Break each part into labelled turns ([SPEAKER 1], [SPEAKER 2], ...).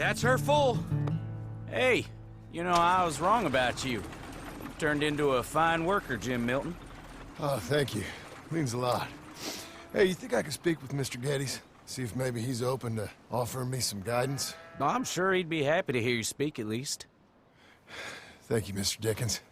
[SPEAKER 1] That's her full. Hey, you know, I was wrong about you. Turned into a fine worker, Jim Milton.
[SPEAKER 2] Oh, thank you. Means a lot. Hey, you think I could speak with Mr. Geddes? See if maybe he's open to offering me some guidance?
[SPEAKER 1] No, I'm sure he'd be happy to hear you speak, at least.
[SPEAKER 2] Thank you, Mr. Dickens.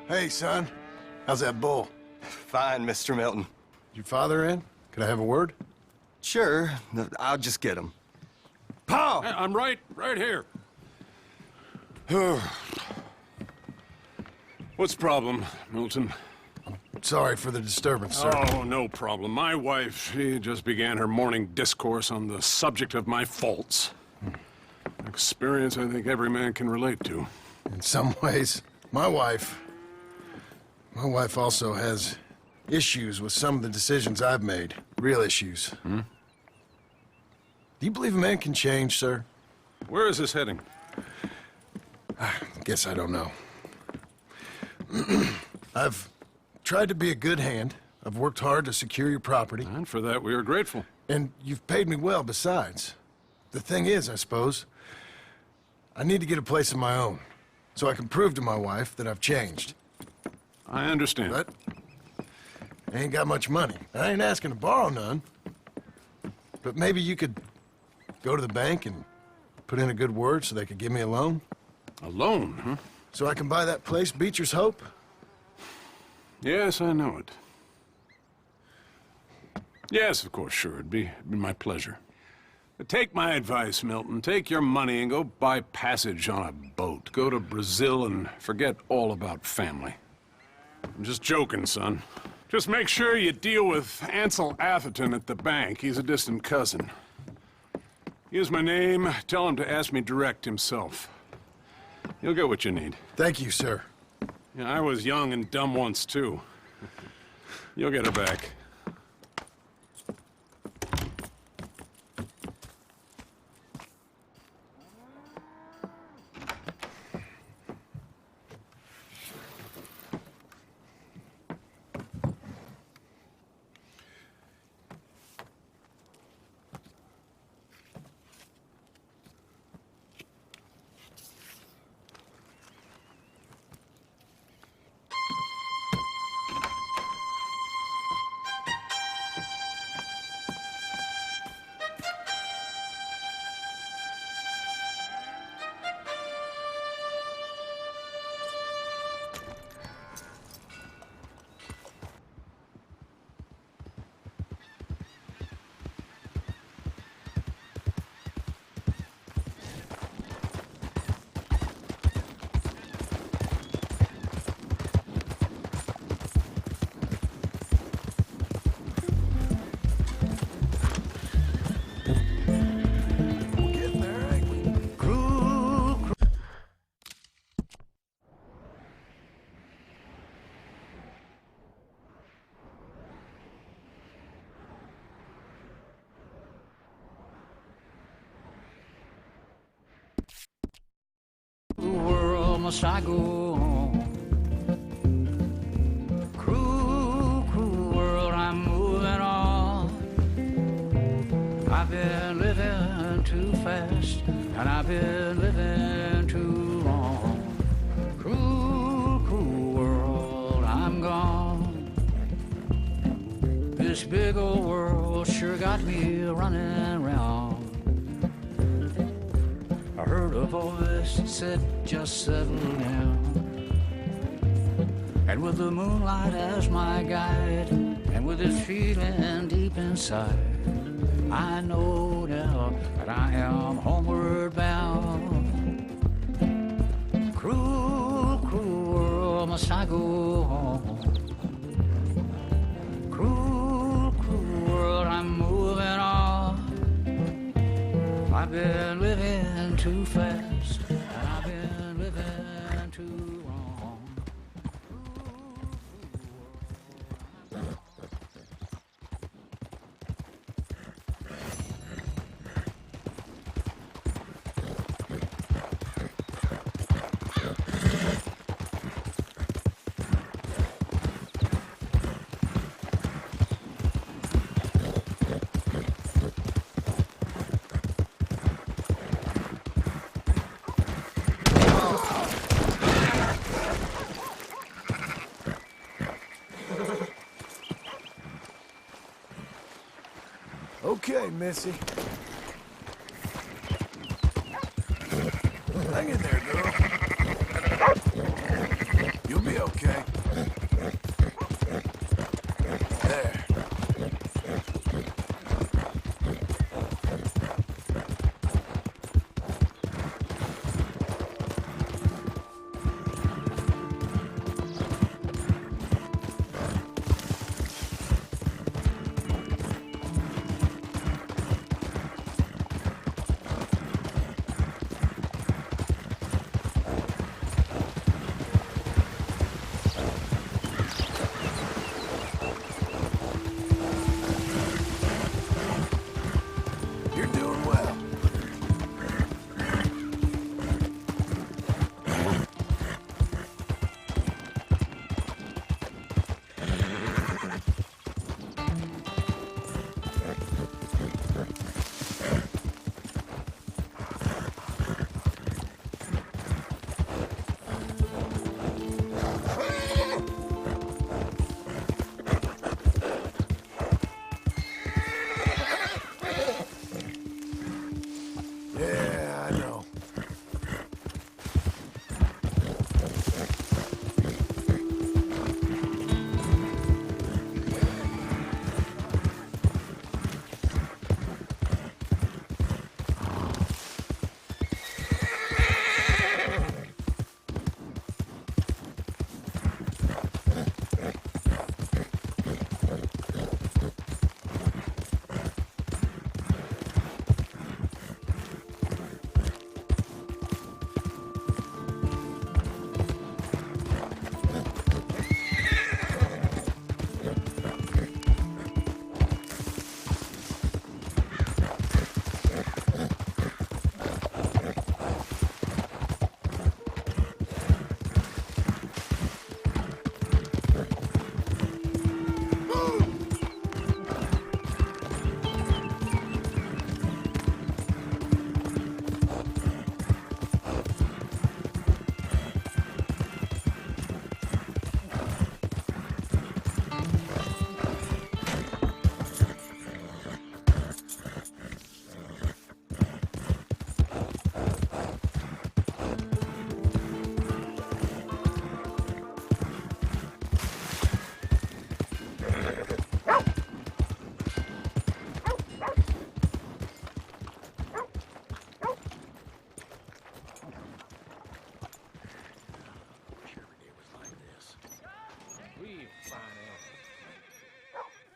[SPEAKER 2] Hey, son. How's that bull?
[SPEAKER 3] Fine, Mr. Milton.
[SPEAKER 2] Your father in? Could I have a word?
[SPEAKER 3] Sure. I'll just get him. Pa!
[SPEAKER 4] I'm right here. What's the problem, Milton?
[SPEAKER 2] Sorry for the disturbance, sir.
[SPEAKER 4] Oh, no problem. My wife, she just began her morning discourse on the subject of my faults. Experience I think every man can relate to.
[SPEAKER 2] In some ways, my wife also has issues with some of the decisions I've made. Real issues.
[SPEAKER 4] Hmm?
[SPEAKER 2] Do you believe a man can change, sir?
[SPEAKER 4] Where is this heading?
[SPEAKER 2] I guess I don't know. I've tried to be a good hand. I've worked hard to secure your property.
[SPEAKER 4] And for that, we are grateful.
[SPEAKER 2] And you've paid me well besides. The thing is, I suppose, I need to get a place of my own, so I can prove to my wife that I've changed.
[SPEAKER 4] I understand.
[SPEAKER 2] But I ain't got much money. I ain't asking to borrow none. But maybe you could go to the bank and put in a good word so they could give me a loan?
[SPEAKER 4] A loan, huh?
[SPEAKER 2] So I can buy that place, Beecher's Hope?
[SPEAKER 4] Yes, I know it. Yes, of course, sure. It'd be my pleasure. But take my advice, Milton. Take your money and go buy passage on a boat. Go to Brazil and forget all about family. I'm just joking, son. Just make sure you deal with Ansel Atherton at the bank. He's a distant cousin. Use my name. Tell him to ask me direct himself. You'll get what you need.
[SPEAKER 2] Thank you, sir.
[SPEAKER 4] Yeah, I was young and dumb once, too. You'll get her back.
[SPEAKER 5] Must I go on? Cruel, cruel world, I'm moving on. I've been living too fast, and I've been living too long. Cruel, cruel world, I'm gone. This big old world sure got me running round. I heard a voice that said, just settle down. And with the moonlight as my guide, and with this feeling deep inside, I know now that I am homeward bound. Cruel, cruel world, must I go home? Cruel, cruel world, I'm moving on. I've been living too fast, and I've been living too long.
[SPEAKER 2] Missy. Hang in there, girl. You'll be okay. There. You're doing well. Yeah, I know.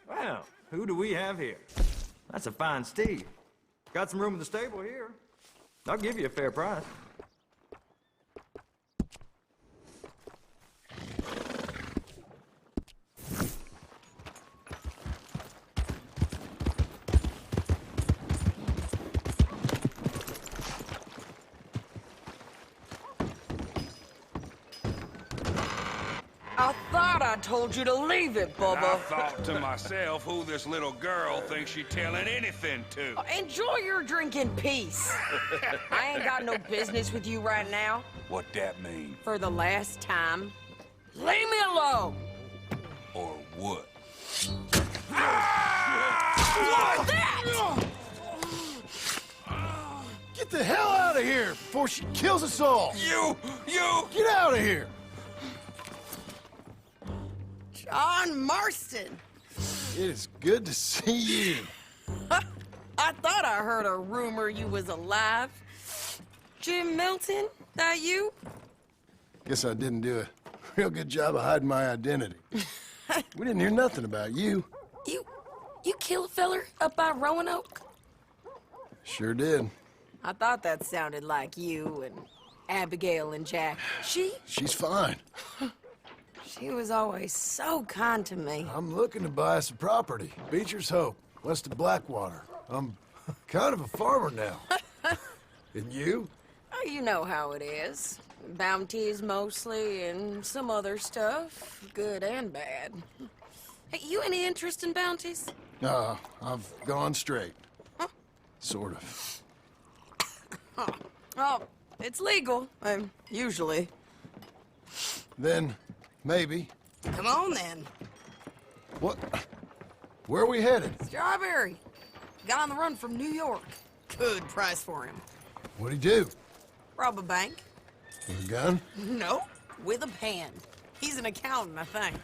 [SPEAKER 6] Well, who do we have here? That's a fine steed. Got some room in the stable here. I'll give you a fair price.
[SPEAKER 7] I thought I told you to leave it, Bubba.
[SPEAKER 8] I thought to myself who this little girl thinks she telling anything to.
[SPEAKER 7] Enjoy your drink in peace. I ain't got no business with you right now.
[SPEAKER 8] What that mean?
[SPEAKER 7] For the last time, leave me alone.
[SPEAKER 8] Or what?
[SPEAKER 7] What's that?
[SPEAKER 2] Get the hell out of here before she kills us all!
[SPEAKER 8] You!
[SPEAKER 2] Get out of here!
[SPEAKER 7] John Marston.
[SPEAKER 2] It is good to see you.
[SPEAKER 7] I thought I heard a rumor you was alive. Jim Milton, that you?
[SPEAKER 2] Guess I didn't do a real good job of hiding my identity. We didn't hear nothing about you.
[SPEAKER 7] You kill a feller up by Roanoke?
[SPEAKER 2] Sure did.
[SPEAKER 7] I thought that sounded like you and Abigail and Jack.
[SPEAKER 2] She's fine.
[SPEAKER 7] She was always so kind to me.
[SPEAKER 2] I'm looking to buy some property. Beecher's Hope, west of Blackwater. I'm kind of a farmer now. And you?
[SPEAKER 7] Oh, you know how it is. Bounties mostly, and some other stuff, good and bad. Hey, you any interest in bounties?
[SPEAKER 2] I've gone straight.
[SPEAKER 7] Huh?
[SPEAKER 2] Sort of.
[SPEAKER 7] Oh, it's legal, usually.
[SPEAKER 2] Then, maybe.
[SPEAKER 7] Come on, then.
[SPEAKER 2] What? Where are we headed?
[SPEAKER 7] Strawberry. Guy on the run from New York. Good price for him.
[SPEAKER 2] What'd he do?
[SPEAKER 7] Rob a bank?
[SPEAKER 2] With a gun?
[SPEAKER 7] No, with a pen. He's an accountant, I think.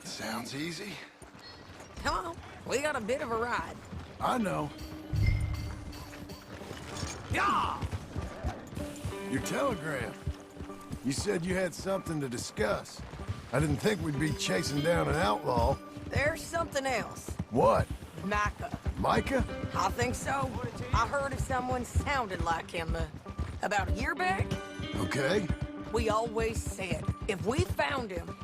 [SPEAKER 2] Sounds easy.
[SPEAKER 7] Come on, we got a bit of a ride.
[SPEAKER 2] I know.
[SPEAKER 7] Yeah!
[SPEAKER 2] Your telegram. You said you had something to discuss. I didn't think we'd be chasing down an outlaw.
[SPEAKER 7] There's something else.
[SPEAKER 2] What?
[SPEAKER 7] Micah.
[SPEAKER 2] Micah?
[SPEAKER 7] I think so. I heard of someone sounded like him about a year back.
[SPEAKER 2] Okay.
[SPEAKER 7] We always said, if we found him,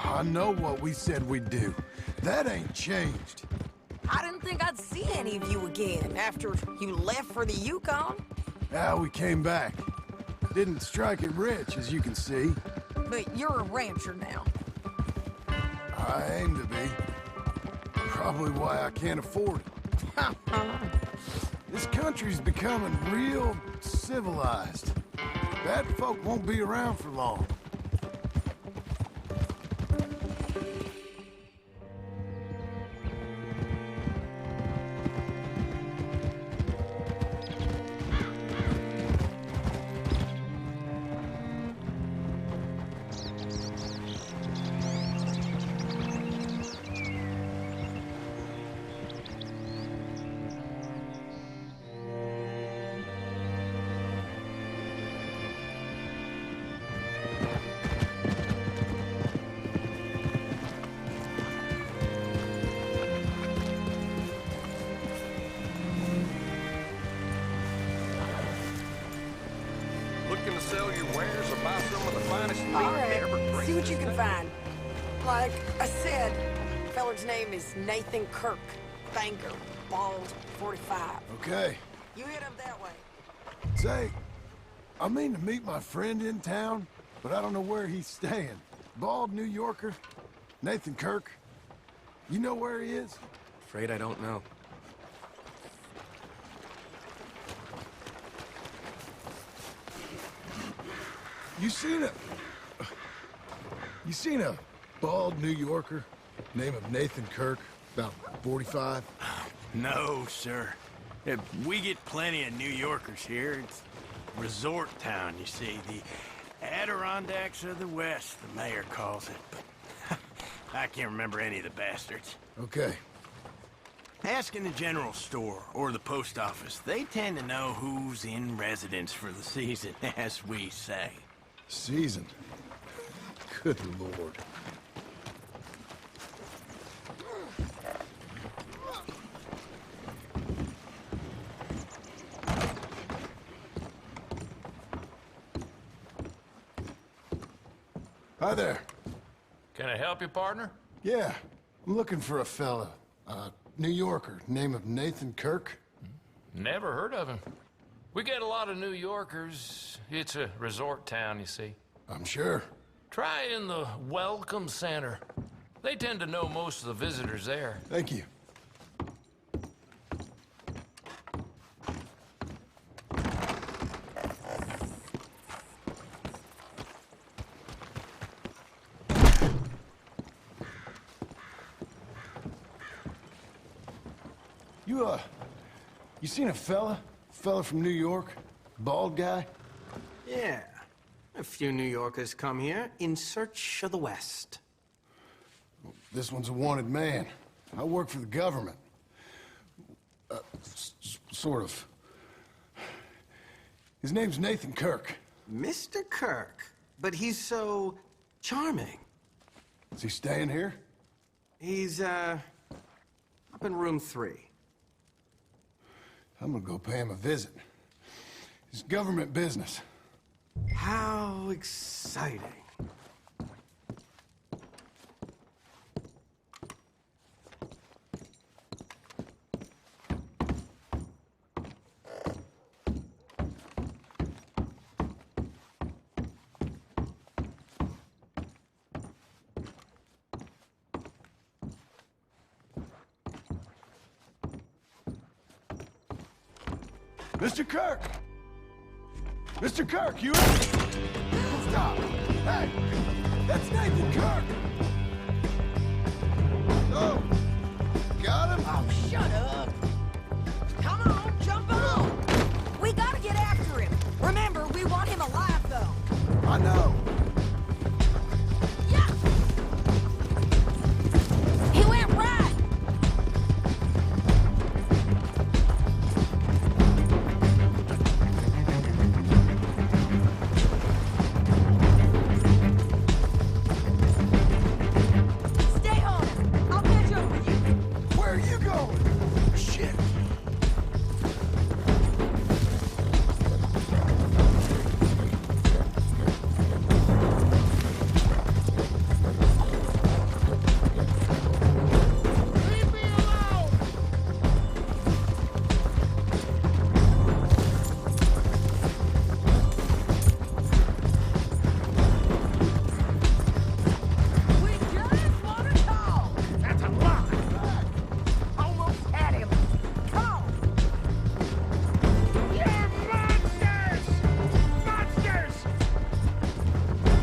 [SPEAKER 2] I know what we said we'd do. That ain't changed.
[SPEAKER 7] I didn't think I'd see any of you again after you left for the Yukon.
[SPEAKER 2] Now we came back. Didn't strike it rich, as you can see.
[SPEAKER 7] But you're a rancher now.
[SPEAKER 2] I aim to be. Probably why I can't afford it. This country's becoming real civilized. Bad folk won't be around for long.
[SPEAKER 8] Looking to sell your wares or buy some of the finest meat
[SPEAKER 7] All right,
[SPEAKER 8] ever
[SPEAKER 7] see
[SPEAKER 8] breathed?
[SPEAKER 7] what you can find. Like I said, feller's name is Nathan Kirk. Banker, bald, 45.
[SPEAKER 2] Okay.
[SPEAKER 7] You hit up that way.
[SPEAKER 2] Say, I mean to meet my friend in town, but I don't know where he's staying. Bald New Yorker, Nathan Kirk. You know where he is?
[SPEAKER 3] Afraid I don't know.
[SPEAKER 2] You seen a bald New Yorker, name of Nathan Kirk, about 45?
[SPEAKER 9] No, sir. We get plenty of New Yorkers here. It's resort town, you see. The Adirondacks of the West, the mayor calls it. But I can't remember any of the bastards.
[SPEAKER 2] Okay.
[SPEAKER 9] Ask in the general store or the post office. They tend to know who's in residence for the season, as we say.
[SPEAKER 2] Season. Good Lord. Hi there.
[SPEAKER 10] Can I help you, partner?
[SPEAKER 2] Yeah, I'm looking for a fella. New Yorker, name of Nathan Kirk.
[SPEAKER 10] Never heard of him. We get a lot of New Yorkers. It's a resort town, you see.
[SPEAKER 2] I'm sure.
[SPEAKER 10] Try in the Welcome Center. They tend to know most of the visitors there.
[SPEAKER 2] Thank you. You seen a fella? Fella from New York? Bald guy?
[SPEAKER 11] Yeah. A few New Yorkers come here in search of the West.
[SPEAKER 2] This one's a wanted man. I work for the government. Sort of. His name's Nathan Kirk.
[SPEAKER 11] Mr. Kirk? But he's so charming.
[SPEAKER 2] Is he staying here?
[SPEAKER 11] He's, up in room 3.
[SPEAKER 2] I'm gonna go pay him a visit. It's government business.
[SPEAKER 11] How exciting.
[SPEAKER 2] Mr. Kirk! Mr. Kirk, you... Stop! Hey! That's Nathan Kirk! Oh! Got him? Oh,
[SPEAKER 7] Shut up. Come on, jump on. We gotta get after him. Remember, we want him alive, though.
[SPEAKER 2] I know.
[SPEAKER 7] Yeah. He went right. Stay on him. I'll catch up with you.
[SPEAKER 2] Where are you going? Shit.
[SPEAKER 7] Leave me alone. We just want to talk. That's a lie. Almost had him. Come on. You're monsters! Monsters!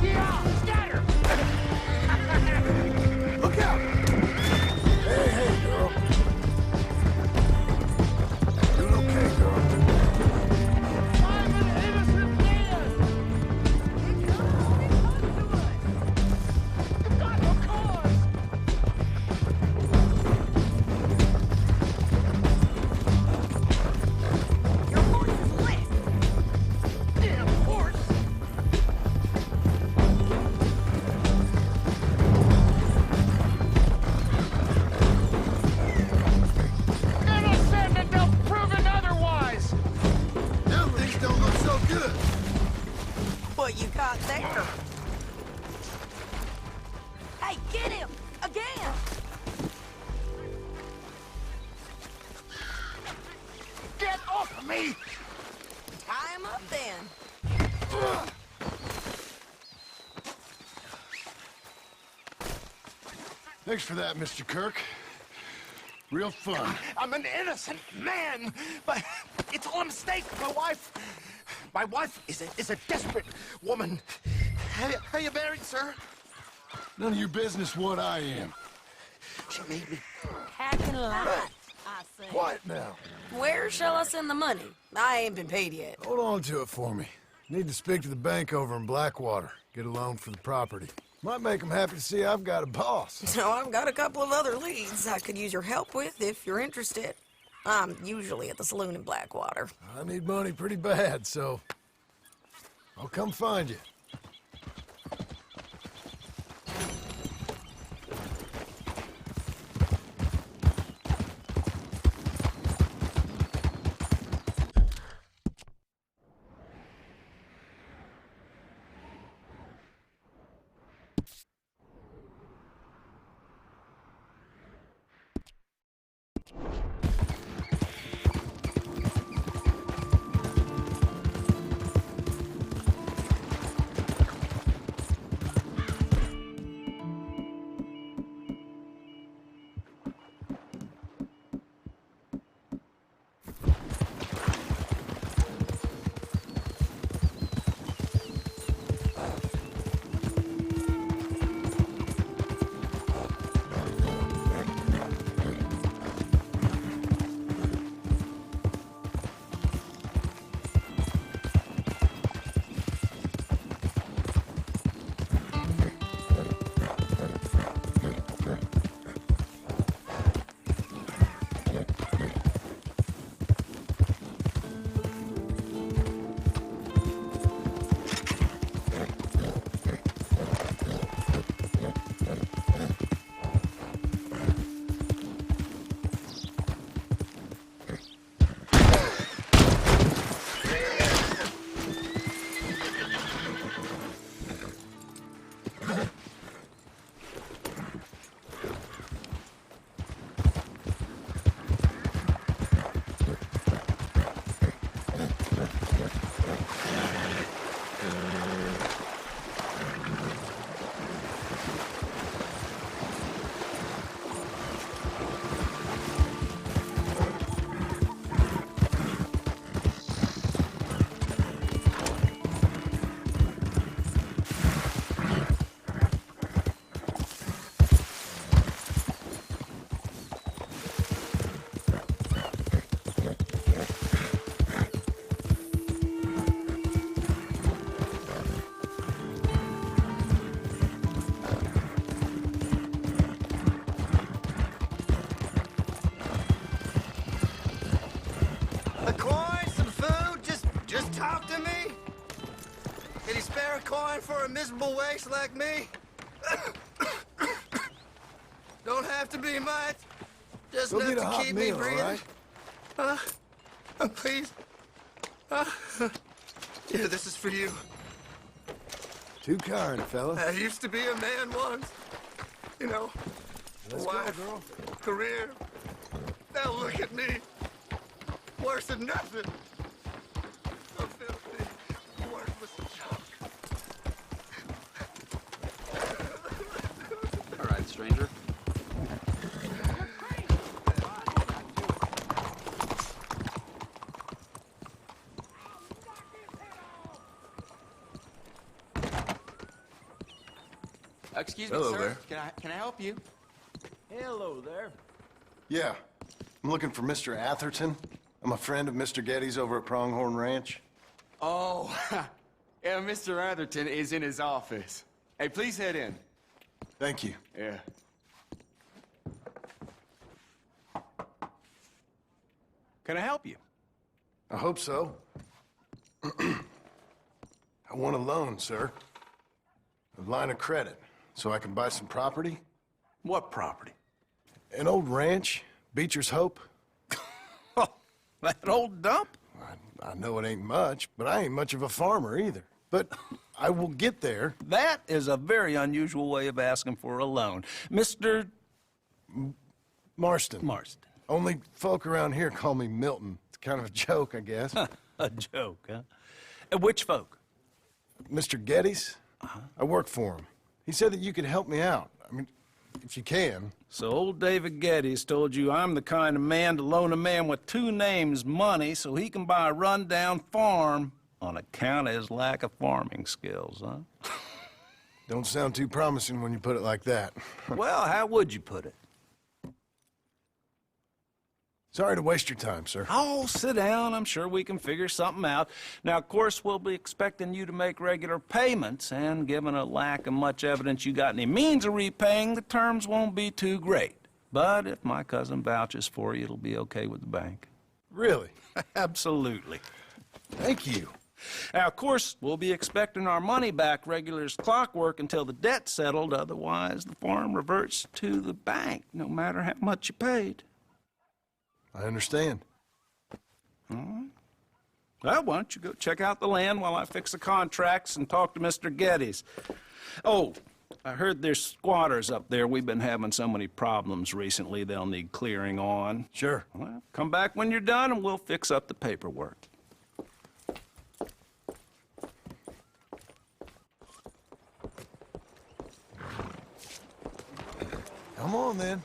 [SPEAKER 7] Yeah, scatter!
[SPEAKER 2] Look out! Hey, hey, girl. Doing okay, girl.
[SPEAKER 7] I'm an innocent man! It's not only fun to us! You've got no cause! Your horse is lit! Damn horse! Innocent until proven otherwise!
[SPEAKER 2] Them things don't look so good.
[SPEAKER 7] What you got there? Hey, get him! Again!
[SPEAKER 2] Get off of me!
[SPEAKER 7] Tie him up then.
[SPEAKER 2] Thanks for that, Mr. Kirk. Real fun.
[SPEAKER 11] I'm an innocent man, but it's all a mistake. My wife is a desperate woman. Are you married, sir?
[SPEAKER 2] None of your business what I am.
[SPEAKER 11] She made me.
[SPEAKER 7] Hacking light, I say.
[SPEAKER 2] Quiet now.
[SPEAKER 7] Where shall I send the money? I ain't been paid yet.
[SPEAKER 2] Hold on to it for me. Need to speak to the bank over in Blackwater. Get a loan for the property. Might make them happy to see I've got a boss.
[SPEAKER 7] So I've got a couple of other leads I could use your help with if you're interested. I'm usually at the saloon in Blackwater.
[SPEAKER 2] I need money pretty bad, so I'll come find you.
[SPEAKER 11] spare a coin for a miserable waste like me? Don't have to be much. Just
[SPEAKER 2] Go
[SPEAKER 11] enough
[SPEAKER 2] get a
[SPEAKER 11] to
[SPEAKER 2] hot
[SPEAKER 11] keep
[SPEAKER 2] meal,
[SPEAKER 11] me breathing.
[SPEAKER 2] all right?
[SPEAKER 11] Please. Yeah, this is for you.
[SPEAKER 2] Too kind, fella.
[SPEAKER 11] I used to be a man once. You know,
[SPEAKER 2] Let's
[SPEAKER 11] wife,
[SPEAKER 2] go, girl.
[SPEAKER 11] career. Now look at me. Worse than nothing. A filthy, worthless junk.
[SPEAKER 3] All right, stranger.
[SPEAKER 12] Excuse me,
[SPEAKER 2] Hello
[SPEAKER 12] sir.
[SPEAKER 2] there.
[SPEAKER 12] Can I help you?
[SPEAKER 6] Hello there.
[SPEAKER 2] Yeah. I'm looking for Mr. Atherton. I'm a friend of Mr. Getty's over at Pronghorn Ranch.
[SPEAKER 12] Oh, yeah, Mr. Atherton is in his office. Hey, please head in.
[SPEAKER 2] Thank you.
[SPEAKER 12] Yeah.
[SPEAKER 1] Can I help you?
[SPEAKER 2] I hope so. I want a loan, sir. A line of credit, so I can buy some property.
[SPEAKER 1] What property?
[SPEAKER 2] An old ranch, Beecher's Hope.
[SPEAKER 1] Oh, that old dump?
[SPEAKER 2] I know it ain't much, but I ain't much of a farmer either. But I will get there.
[SPEAKER 1] That is a very unusual way of asking for a loan. Mr.
[SPEAKER 2] Marston.
[SPEAKER 1] Marston.
[SPEAKER 2] Only folk around here call me Milton. It's kind of a joke, I guess.
[SPEAKER 1] A joke, huh? Which folk?
[SPEAKER 2] Mr. Getty's? I work for him. He said that you could help me out. I mean, if you can.
[SPEAKER 1] So old David Getty's told you I'm the kind of man to loan a man with two names money so he can buy a rundown farm on account of his lack of farming skills, huh?
[SPEAKER 2] Don't sound too promising when you put it like that.
[SPEAKER 1] Well, how would you put it?
[SPEAKER 2] Sorry to waste your time, sir.
[SPEAKER 1] Oh, sit down. I'm sure we can figure something out. Now, of course, we'll be expecting you to make regular payments, and given a lack of much evidence you got any means of repaying, the terms won't be too great. But if my cousin vouches for you, it'll be okay with the bank.
[SPEAKER 2] Really?
[SPEAKER 1] Absolutely.
[SPEAKER 2] Thank you.
[SPEAKER 1] Now, of course, we'll be expecting our money back regular as clockwork until the debt's settled. Otherwise, the farm reverts to the bank, no matter how much you paid.
[SPEAKER 2] I understand.
[SPEAKER 1] All right. Well, why don't you go check out the land while I fix the contracts and talk to Mr. Getty's. Oh, I heard there's squatters up there. We've been having so many problems recently, they'll need clearing on.
[SPEAKER 2] Sure.
[SPEAKER 1] Well, come back when you're done and we'll fix up the paperwork.
[SPEAKER 2] Come on, then.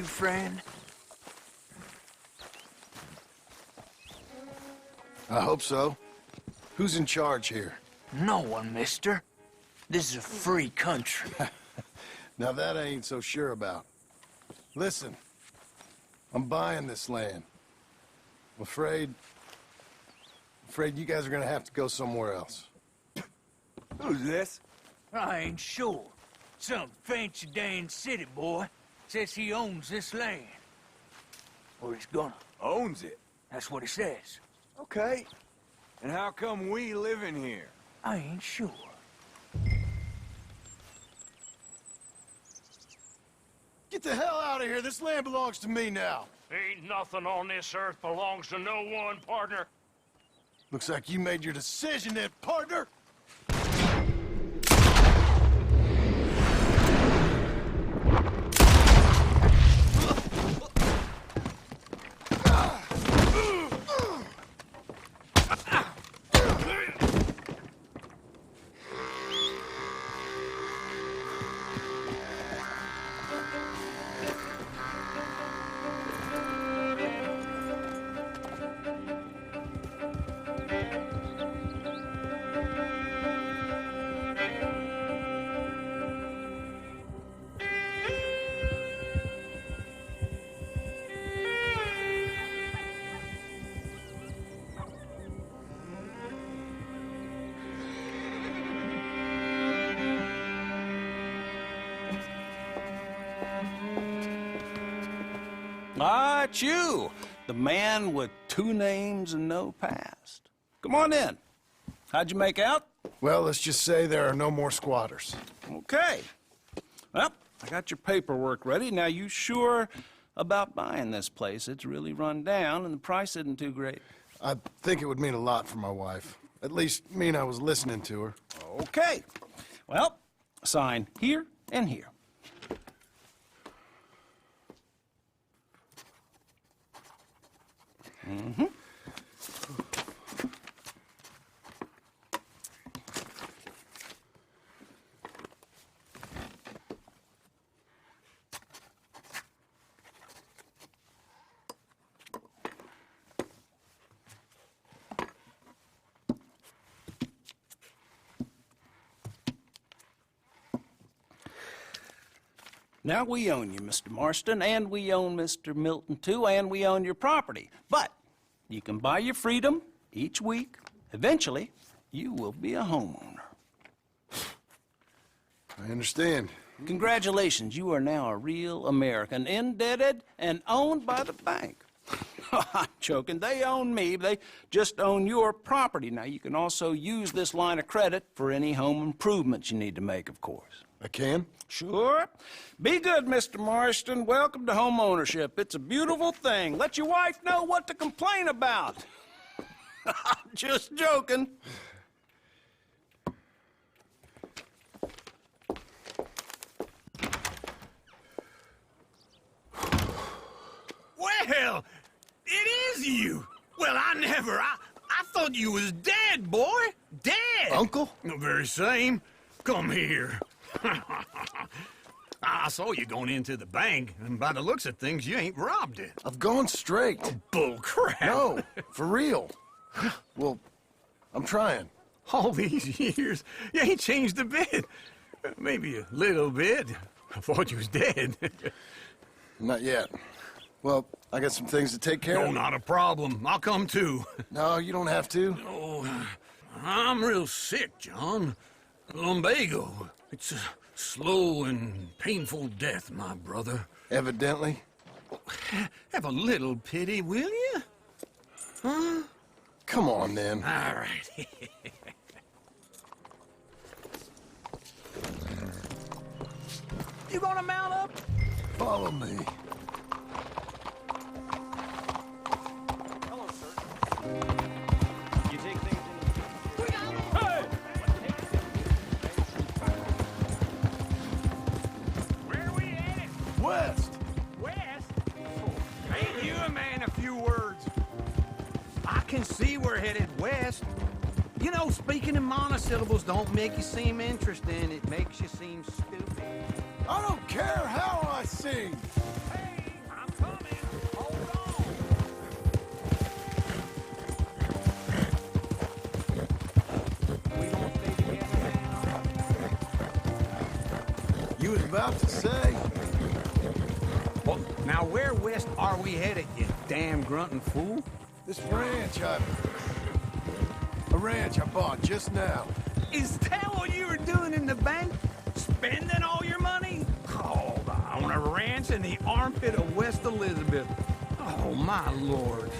[SPEAKER 9] Friend?
[SPEAKER 2] I hope so. Who's in charge here?
[SPEAKER 9] No one, mister. This is a free country.
[SPEAKER 2] Now that I ain't so sure about. Listen, I'm buying this land. I'm afraid you guys are gonna have to go somewhere else.
[SPEAKER 9] Who's this? I ain't sure. Some fancy Dan city boy says he owns this land. Or he's gonna.
[SPEAKER 8] Owns it.
[SPEAKER 9] That's what he says.
[SPEAKER 8] Okay. And how come we live in here?
[SPEAKER 9] I ain't sure.
[SPEAKER 2] Get the hell out of here. This land belongs to me now.
[SPEAKER 10] Ain't nothing on this earth belongs to no one, partner.
[SPEAKER 2] Looks like you made your decision then, partner.
[SPEAKER 1] Ah, it's you, the man with 2 names and no past. Come on in. How'd you make out?
[SPEAKER 2] Well, let's just say there are no more squatters.
[SPEAKER 1] Okay. Well, I got your paperwork ready. Now, you sure about buying this place? It's really run down, and the price isn't too great.
[SPEAKER 2] I think it would mean a lot for my wife. At least mean I was listening to her.
[SPEAKER 1] Okay. Well, sign here and here. Mm-hmm. Now, we own you, Mr. Marston, and we own Mr. Milton, too, and we own your property. But you can buy your freedom each week. Eventually, you will be a homeowner.
[SPEAKER 2] I understand.
[SPEAKER 1] Congratulations, you are now a real American, indebted and owned by the bank. I'm joking. They own me. They just own your property. Now, you can also use this line of credit for any home improvements you need to make, of course.
[SPEAKER 2] I can?
[SPEAKER 1] Sure. Be good, Mr. Marston. Welcome to home ownership. It's a beautiful thing. Let your wife know what to complain about. I'm just joking.
[SPEAKER 9] Well, it is you. Well, I thought you was dead, boy. Dead.
[SPEAKER 2] Uncle?
[SPEAKER 9] The very same. Come here. I saw you going into the bank, and by the looks of things, you ain't robbed it.
[SPEAKER 2] I've gone straight.
[SPEAKER 9] Bull crap.
[SPEAKER 2] No, for real. Well, I'm trying.
[SPEAKER 9] All these years, you ain't changed a bit. Maybe a little bit. I thought you was dead.
[SPEAKER 2] Not yet. Well, I got some things to take care of.
[SPEAKER 9] No, not a problem. I'll come too.
[SPEAKER 2] No, you don't have to.
[SPEAKER 9] Oh, I'm real sick, John. Lumbago. It's a slow and painful death, my brother.
[SPEAKER 2] Evidently.
[SPEAKER 9] Have a little pity, will you? Huh?
[SPEAKER 2] Come on, then.
[SPEAKER 9] All right. You gonna mount up?
[SPEAKER 2] Follow me.
[SPEAKER 6] Hello, sir. You take things in... Hey!
[SPEAKER 8] Where are we headed?
[SPEAKER 2] West!
[SPEAKER 8] West?
[SPEAKER 9] Ain't you a man of few words? I can see we're headed west. You know, speaking in monosyllables don't make you seem interesting. It makes you seem stupid.
[SPEAKER 2] I don't care how I sing!
[SPEAKER 8] Hey, I'm coming. Hold on.
[SPEAKER 6] We gonna stay together now?
[SPEAKER 2] You was about to say.
[SPEAKER 9] Well, now where west are we headed, you damn grunting fool?
[SPEAKER 2] This ranch I bought just now.
[SPEAKER 9] Is that what you were doing in the bank? Spending all your money? Oh, on a ranch in the armpit of West Elizabeth. Oh, my lord.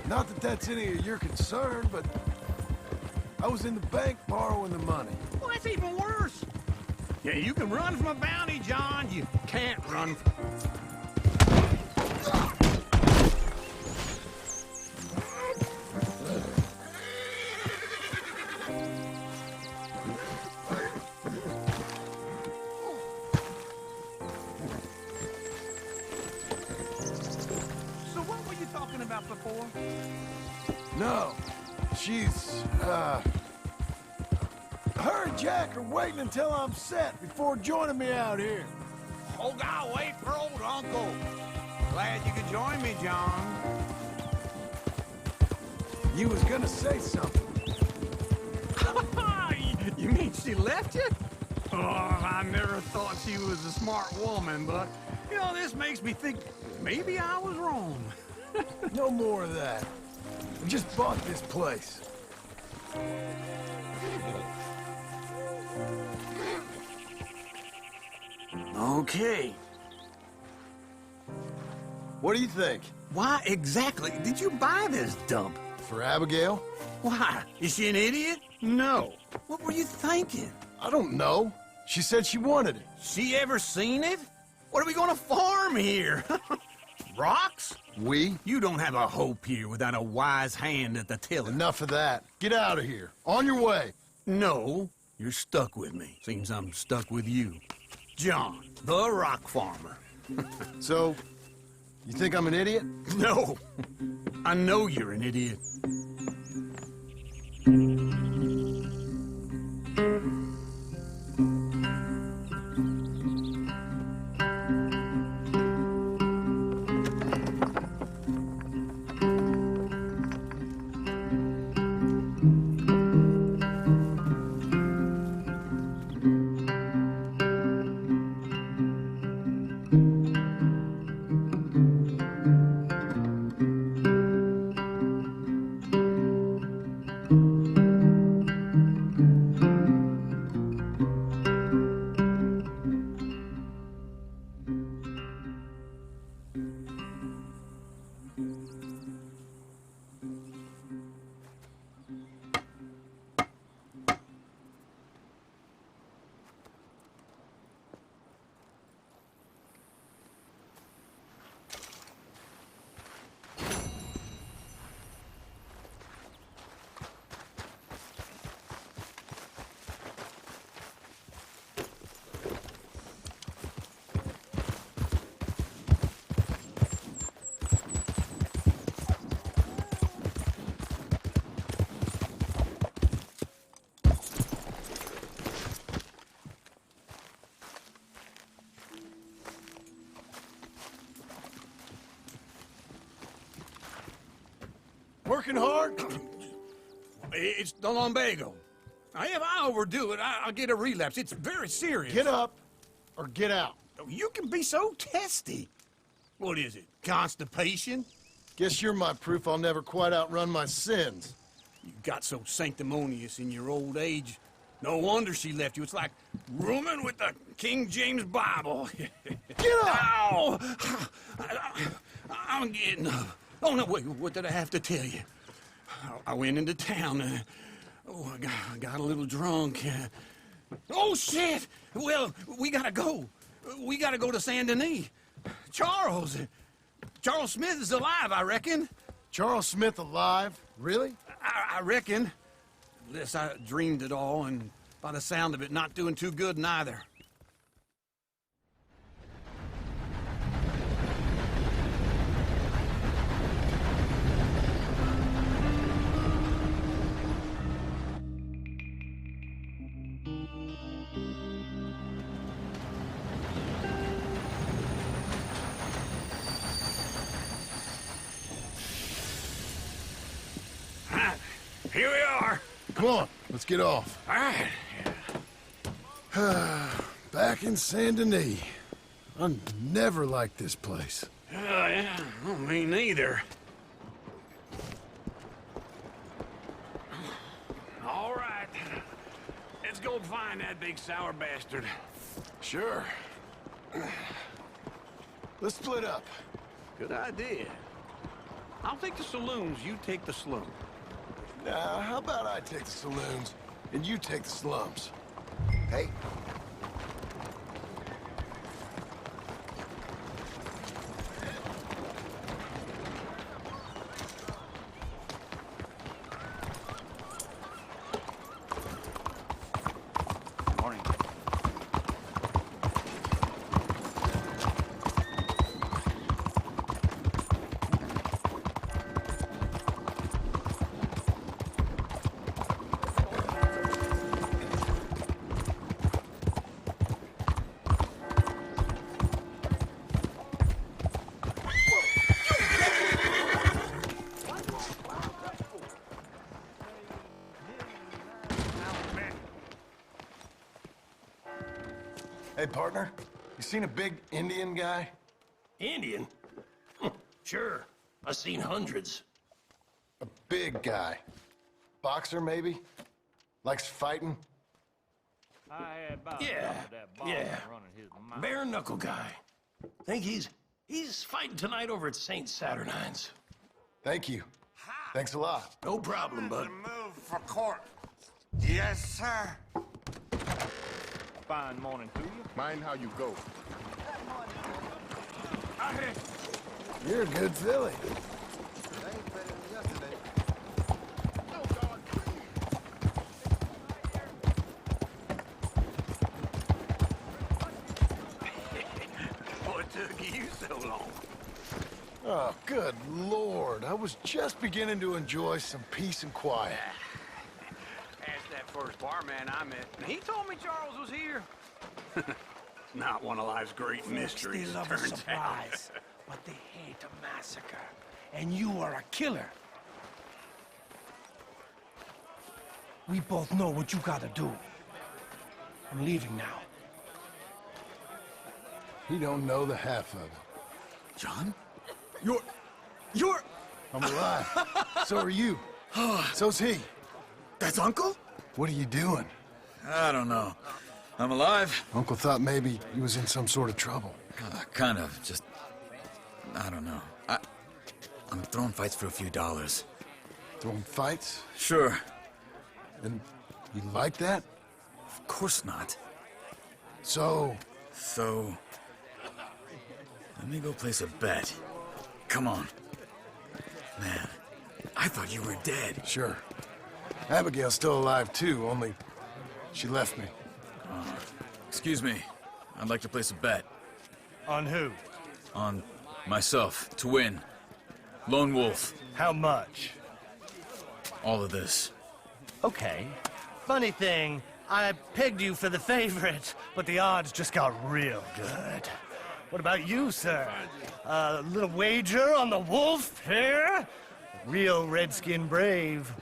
[SPEAKER 2] Not that that's any of your concern, but I was in the bank borrowing the money.
[SPEAKER 9] Well, that's even worse. Yeah, you can run from a bounty, John. You can't run from... So what were you talking about before?
[SPEAKER 2] No, she's, her and Jack are waiting until I'm set before joining me out here.
[SPEAKER 9] Oh, God, wait for old Uncle. Glad you could join me, John.
[SPEAKER 2] You was gonna say something.
[SPEAKER 9] You mean she left you? Oh, I never thought she was a smart woman, but, you know, this makes me think maybe I was wrong.
[SPEAKER 2] No more of that. We just bought this place.
[SPEAKER 9] Okay.
[SPEAKER 2] What do you think?
[SPEAKER 9] Why exactly did you buy this dump?
[SPEAKER 2] For Abigail?
[SPEAKER 9] Why? Is she an idiot? No. What were you thinking?
[SPEAKER 2] I don't know. She said she wanted it.
[SPEAKER 9] She ever seen it? What are we gonna farm here? Rocks?
[SPEAKER 2] We?
[SPEAKER 9] You don't have a hope here without a wise hand at the tiller.
[SPEAKER 2] Enough of that. Get out of here. On your way.
[SPEAKER 9] No, you're stuck with me. Seems I'm stuck with you. John, the rock farmer.
[SPEAKER 2] So, you think I'm an idiot?
[SPEAKER 9] No. I know you're an idiot.
[SPEAKER 2] Working hard?
[SPEAKER 9] It's the lumbago. If I overdo it, I'll get a relapse. It's very serious.
[SPEAKER 2] Get up or get out.
[SPEAKER 9] You can be so testy. What is it, constipation?
[SPEAKER 2] Guess you're my proof I'll never quite outrun my sins.
[SPEAKER 9] You got so sanctimonious in your old age. No wonder she left you. It's like rooming with the King James Bible.
[SPEAKER 2] Get up!
[SPEAKER 9] Ow! I'm getting up. Oh, no, wait, what did I have to tell you? I went into town. I got a little drunk. Oh, shit! Well, we gotta go. We gotta go to Saint Denis. Charles Smith is alive, I reckon.
[SPEAKER 2] Charles Smith alive? Really?
[SPEAKER 9] I reckon. Unless I dreamed it all, and by the sound of it, not doing too good neither. Here we are.
[SPEAKER 2] Come on, let's get off.
[SPEAKER 9] All right.
[SPEAKER 2] Back in Saint Denis. I never liked this place.
[SPEAKER 9] Yeah, well, me neither. All right. Let's go find that big sour bastard.
[SPEAKER 2] Sure. Let's split up.
[SPEAKER 9] Good idea.
[SPEAKER 4] I'll take the saloons, you take the slums.
[SPEAKER 2] Now, how about I take the saloons, and you take the slums?
[SPEAKER 11] Hey.
[SPEAKER 1] Morning.
[SPEAKER 2] Hey, partner, you seen a big Indian guy?
[SPEAKER 13] Indian? Sure. I've seen hundreds.
[SPEAKER 2] A big guy. Boxer, maybe? Likes fighting?
[SPEAKER 13] Yeah. Bare knuckle guy. Think he's fighting tonight over at St. Saturnines.
[SPEAKER 2] Thank you. Thanks a lot.
[SPEAKER 13] No problem, bud.
[SPEAKER 11] Move for court. Yes, sir.
[SPEAKER 6] Fine morning to you.
[SPEAKER 11] Mind how you go.
[SPEAKER 2] You're a good filly.
[SPEAKER 13] What took you so long?
[SPEAKER 2] Oh, good Lord. I was just beginning to enjoy some peace and quiet.
[SPEAKER 4] Asked that first barman I met, and he told me Charles was here. Not one of life's great mysteries,
[SPEAKER 13] They love a
[SPEAKER 4] turns out.
[SPEAKER 13] surprise, but they hate a massacre. And you are a killer. We both know what you gotta do. I'm leaving now.
[SPEAKER 2] He don't know the half of it.
[SPEAKER 11] John?
[SPEAKER 2] I'm alive. So are you. So's he.
[SPEAKER 11] That's Uncle?
[SPEAKER 2] What are you doing?
[SPEAKER 11] I don't know. I'm alive.
[SPEAKER 2] Uncle thought maybe he was in some sort of trouble.
[SPEAKER 11] Kind of. Just... I don't know. I'm throwing fights for a few dollars.
[SPEAKER 2] Throwing fights?
[SPEAKER 11] Sure.
[SPEAKER 2] And you like that?
[SPEAKER 11] Of course not.
[SPEAKER 2] So,
[SPEAKER 11] let me go place a bet. Come on. Man, I thought you were dead.
[SPEAKER 2] sure. Abigail's still alive too, only she left me.
[SPEAKER 11] Excuse me. I'd like to place a bet.
[SPEAKER 6] On who?
[SPEAKER 11] On myself, to win. Lone Wolf.
[SPEAKER 6] How much?
[SPEAKER 11] All of this.
[SPEAKER 6] Okay. Funny thing, I pegged you for the favorite, but the odds just got real good. What about you, sir? A little wager on the wolf here? Real redskin brave.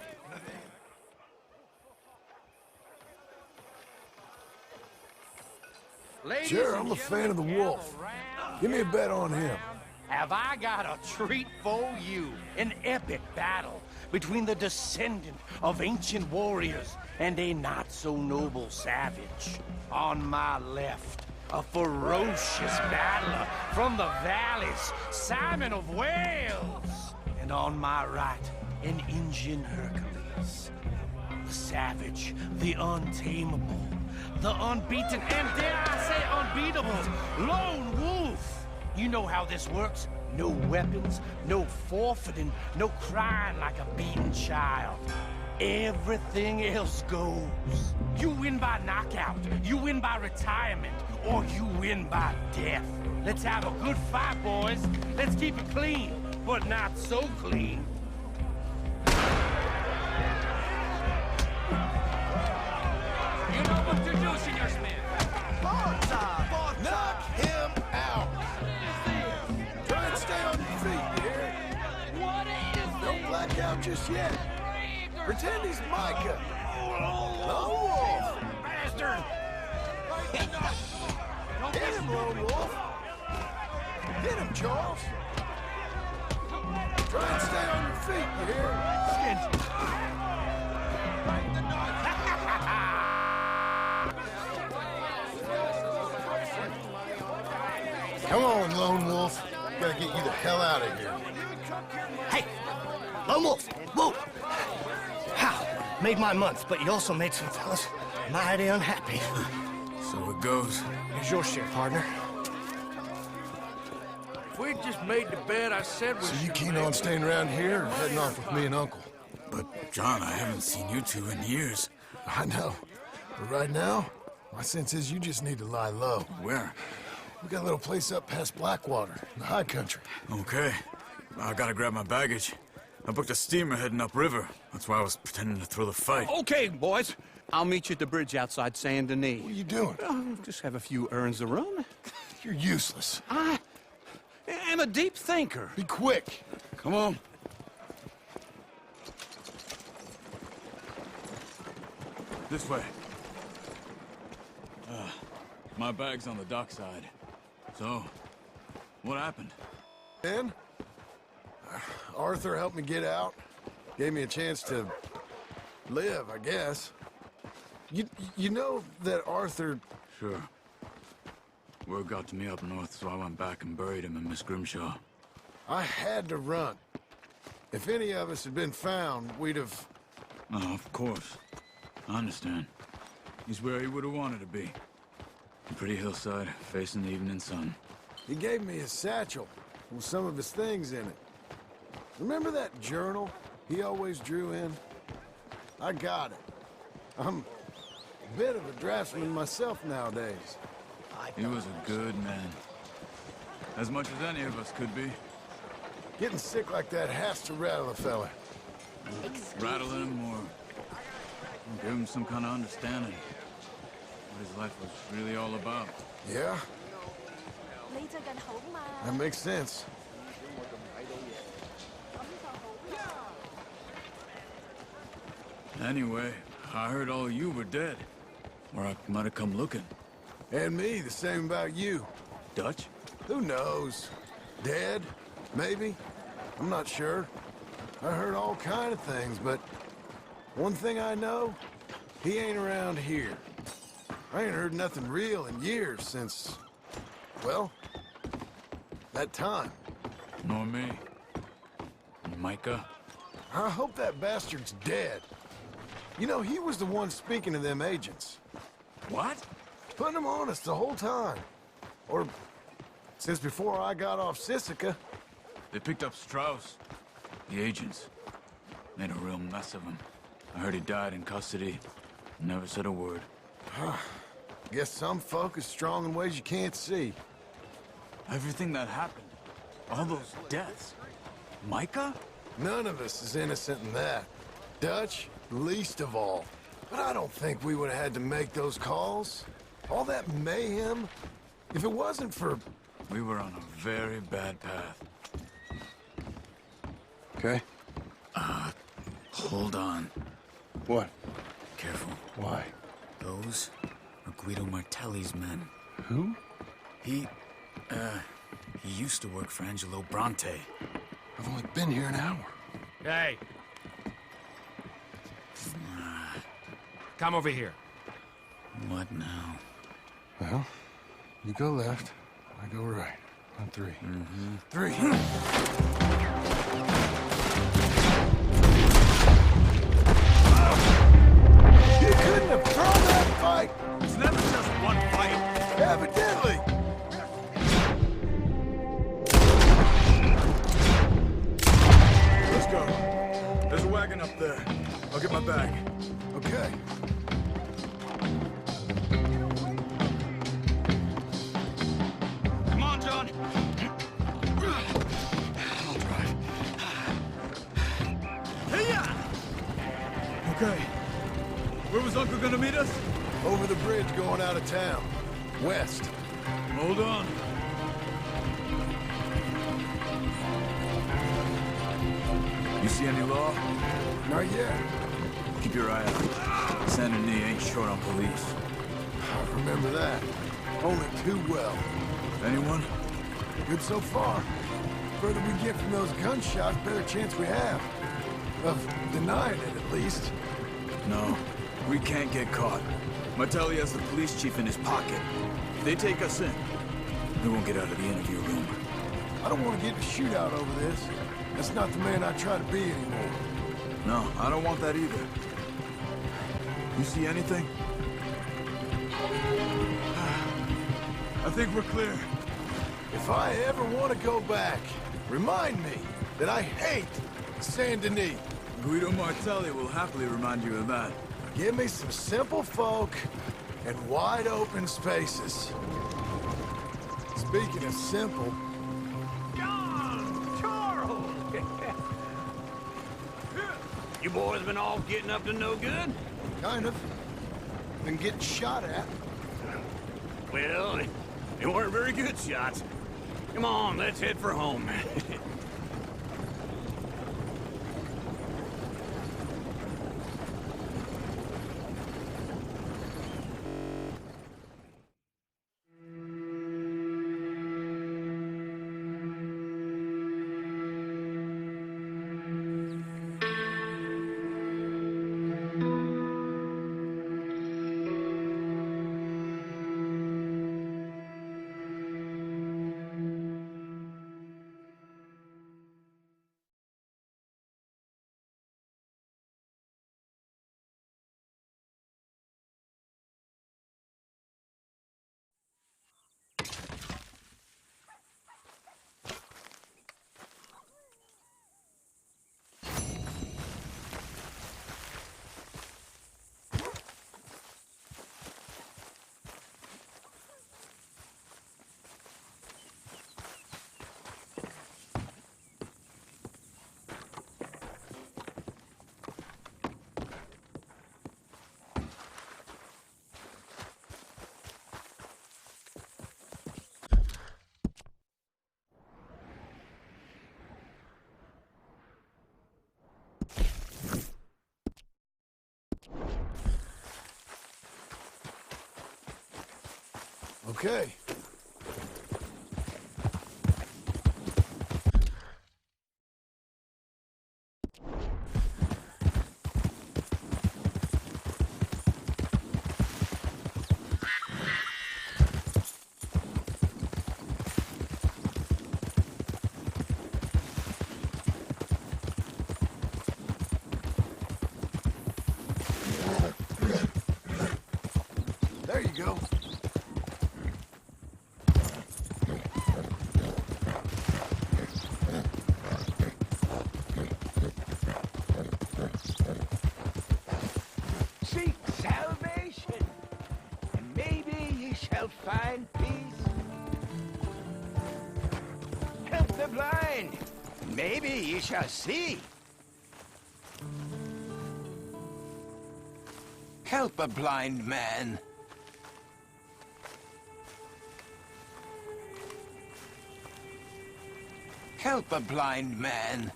[SPEAKER 2] Sure, I'm a fan of the wolf. Give me a bet on him.
[SPEAKER 13] Have I got a treat for you? An epic battle between the descendant of ancient warriors and a not-so-noble savage. On my left, a ferocious battler from the valleys, Simon of Wales. And on my right, an Indian Hercules. The savage, the untamable, the unbeaten, and dare I say unbeatable, Lone Wolf. You know how this works. No weapons, no forfeiting, no crying like a beaten child. Everything else goes. You win by knockout, you win by retirement, or you win by death. Let's have a good fight, boys. Let's keep it clean, but not so clean. You know what to do, Senor Smith.
[SPEAKER 2] Knock him out! Try and stay on your feet, you hear? Don't black out just yet. Pretend he's Micah. Lone Wolf!
[SPEAKER 13] Bastard!
[SPEAKER 2] Hit him, Lone Wolf! Hit him, Charles! Try and stay on your feet, you hear? Come on, Lone Wolf. Gotta get you the hell out of here.
[SPEAKER 6] Hey, Lone Wolf, whoa! How? Made my month, but you also made some fellas mighty unhappy.
[SPEAKER 9] So it goes.
[SPEAKER 6] Here's your share, partner.
[SPEAKER 13] If we just made the bed I said we
[SPEAKER 2] So
[SPEAKER 13] should
[SPEAKER 2] you keen on staying around here or heading off with me and Uncle?
[SPEAKER 9] But, John, I haven't seen you two in years.
[SPEAKER 2] I know. But right now, my sense is you just need to lie low.
[SPEAKER 9] Where?
[SPEAKER 2] We got a little place up past Blackwater, in the high country.
[SPEAKER 9] Okay. I gotta grab my baggage. I booked a steamer heading upriver. That's why I was pretending to throw the fight.
[SPEAKER 14] Okay, boys. I'll meet you at the bridge outside Saint Denis.
[SPEAKER 2] What are you doing?
[SPEAKER 14] Oh, just have a few errands to run.
[SPEAKER 2] You're useless.
[SPEAKER 14] I am a deep thinker.
[SPEAKER 2] Be quick.
[SPEAKER 9] Come on. This way. My bag's on the dockside. So, what happened?
[SPEAKER 2] Ben? Arthur helped me get out. Gave me a chance to live, I guess. You know that Arthur...
[SPEAKER 9] Sure. Word got to me up north, so I went back and buried him in Miss Grimshaw.
[SPEAKER 2] I had to run. If any of us had been found, we'd have...
[SPEAKER 9] Oh, of course. I understand. He's where he would have wanted to be. A pretty hillside, facing the evening sun.
[SPEAKER 2] He gave me his satchel with some of his things in it. Remember that journal he always drew in? I got it. I'm a bit of a draftsman myself nowadays.
[SPEAKER 9] He was a good man. As much as any of us could be.
[SPEAKER 2] Getting sick like that has to rattle a fella.
[SPEAKER 9] Rattling him or give him some kind of understanding. What his life was really all about.
[SPEAKER 2] Yeah? That makes sense.
[SPEAKER 9] Anyway, I heard all you were dead. Or I might have come looking.
[SPEAKER 2] And me, the same about you.
[SPEAKER 9] Dutch?
[SPEAKER 2] Who knows? Dead? Maybe? I'm not sure. I heard all kind of things, but one thing I know, he ain't around here. I ain't heard nothing real in years since, well, that time.
[SPEAKER 9] Nor me. Micah?
[SPEAKER 2] I hope that bastard's dead. You know, he was the one speaking to them agents.
[SPEAKER 9] What?
[SPEAKER 2] Putting them on us the whole time. Or since before I got off Sisika.
[SPEAKER 9] They picked up Strauss. The agents. Made a real mess of him. I heard he died in custody. Never said a word.
[SPEAKER 2] Guess some folk is strong in ways you can't see.
[SPEAKER 9] Everything that happened. All those deaths. Micah?
[SPEAKER 2] None of us is innocent in that. Dutch, least of all. But I don't think we would have had to make those calls. All that mayhem. If it wasn't for...
[SPEAKER 9] We were on a very bad path.
[SPEAKER 2] Okay.
[SPEAKER 9] Hold on.
[SPEAKER 2] What?
[SPEAKER 9] Careful.
[SPEAKER 2] Why?
[SPEAKER 9] Those are Guido Martelli's men.
[SPEAKER 2] Who?
[SPEAKER 9] He used to work for Angelo Bronte.
[SPEAKER 2] I've only been here an hour.
[SPEAKER 15] Hey. Come over here.
[SPEAKER 9] What now?
[SPEAKER 2] Well, you go left, I go right. On three.
[SPEAKER 9] Mm-hmm.
[SPEAKER 2] 3. You couldn't have thrown that fight!
[SPEAKER 9] It's never just one fight.
[SPEAKER 2] Evidently!
[SPEAKER 9] Let's go. There's a wagon up there. I'll get my bag.
[SPEAKER 2] Okay.
[SPEAKER 9] Come on, John. I'll drive. Hey-ya! Okay. Where was Uncle gonna meet us?
[SPEAKER 2] Over the bridge going out of town. West.
[SPEAKER 9] Hold on. You see any law?
[SPEAKER 2] Not yet.
[SPEAKER 9] Keep your eye out. Saint Denis ain't short on police.
[SPEAKER 2] I remember that. Only too well.
[SPEAKER 9] Anyone?
[SPEAKER 2] Good so far. Further we get from those gunshots, better chance we have. Of denying it, at least.
[SPEAKER 9] No. We can't get caught. Martelli has the police chief in his pocket. If they take us in, we won't get out of the interview room.
[SPEAKER 2] I don't want to get in a shootout over this. That's not the man I try to be anymore.
[SPEAKER 16] No, I don't want that either. You see anything? I think we're clear.
[SPEAKER 2] If I ever want to go back, remind me that I hate Saint Denis.
[SPEAKER 16] Guido Martelli will happily remind you of that.
[SPEAKER 2] Give me some simple folk and wide open spaces. Speaking of simple...
[SPEAKER 9] You boys been all getting up to no good?
[SPEAKER 2] Kind of. Been getting shot at.
[SPEAKER 9] Well, they weren't very good shots. Come on, let's head for home.
[SPEAKER 2] Okay. There you go.
[SPEAKER 11] Seek salvation, and maybe ye shall find peace. Help the blind, and maybe ye shall see. Help a blind man. Help a blind man.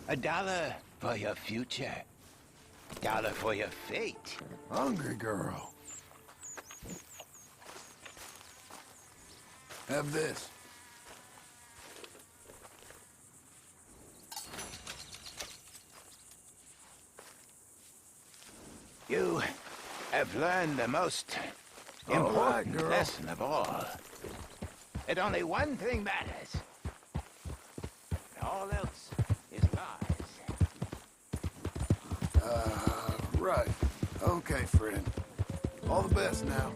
[SPEAKER 11] $1 for your future. $1 for your fate.
[SPEAKER 2] Hungry girl. Have this.
[SPEAKER 11] You have learned the most important lesson of all. That only one thing matters. All else is lies.
[SPEAKER 2] Right. Okay, friend. All the best now.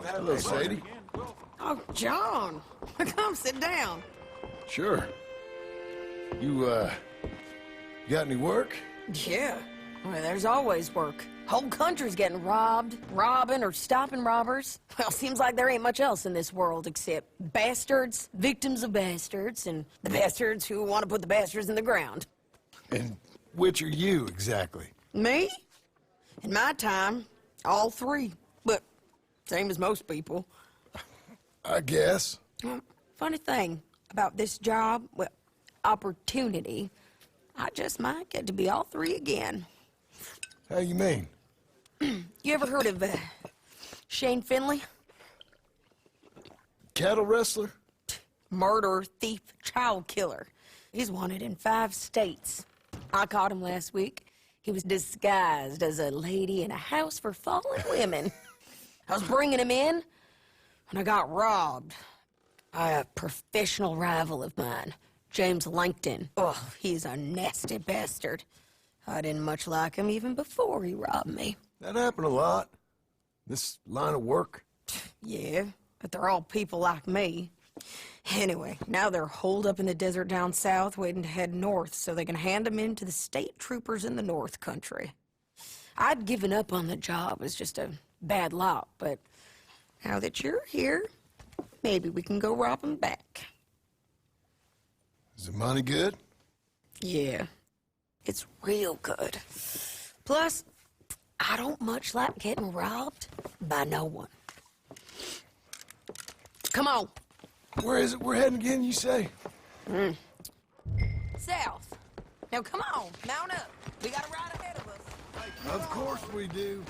[SPEAKER 2] Hello, Sadie.
[SPEAKER 7] Oh, John. Come sit down.
[SPEAKER 2] Sure. You got any work?
[SPEAKER 7] Yeah. Well, there's always work. Whole country's getting robbed, robbing, or stopping robbers. Well, seems like there ain't much else in this world except bastards, victims of bastards, and the bastards who want to put the bastards in the ground.
[SPEAKER 2] And which are you, exactly?
[SPEAKER 7] Me? In my time, all three. But same as most people.
[SPEAKER 2] I guess.
[SPEAKER 7] Well, funny thing about this job, well, opportunity, I just might get to be all three again.
[SPEAKER 2] How you mean?
[SPEAKER 7] You ever heard of Shane Finley?
[SPEAKER 2] Cattle wrestler?
[SPEAKER 7] Murderer, thief, child killer. He's wanted in 5 states. I caught him last week. He was disguised as a lady in a house for fallen women. I was bringing him in, and I got robbed by a professional rival of mine, James Langton. Oh, he's a nasty bastard. I didn't much like him even before he robbed me.
[SPEAKER 2] That happened a lot. This line of work.
[SPEAKER 7] Yeah, but they're all people like me. Anyway, now they're holed up in the desert down south, waiting to head north so they can hand them in to the state troopers in the north country. I'd given up on the job as just a bad lot, but now that you're here, maybe we can go rob them back.
[SPEAKER 2] Is the money good?
[SPEAKER 7] Yeah, it's real good. Plus, I don't much like getting robbed by no one. Come on.
[SPEAKER 2] Where is it we're heading again, you say?
[SPEAKER 7] South. Now come on, mount up. We got a ride ahead of us.
[SPEAKER 2] Of course we do.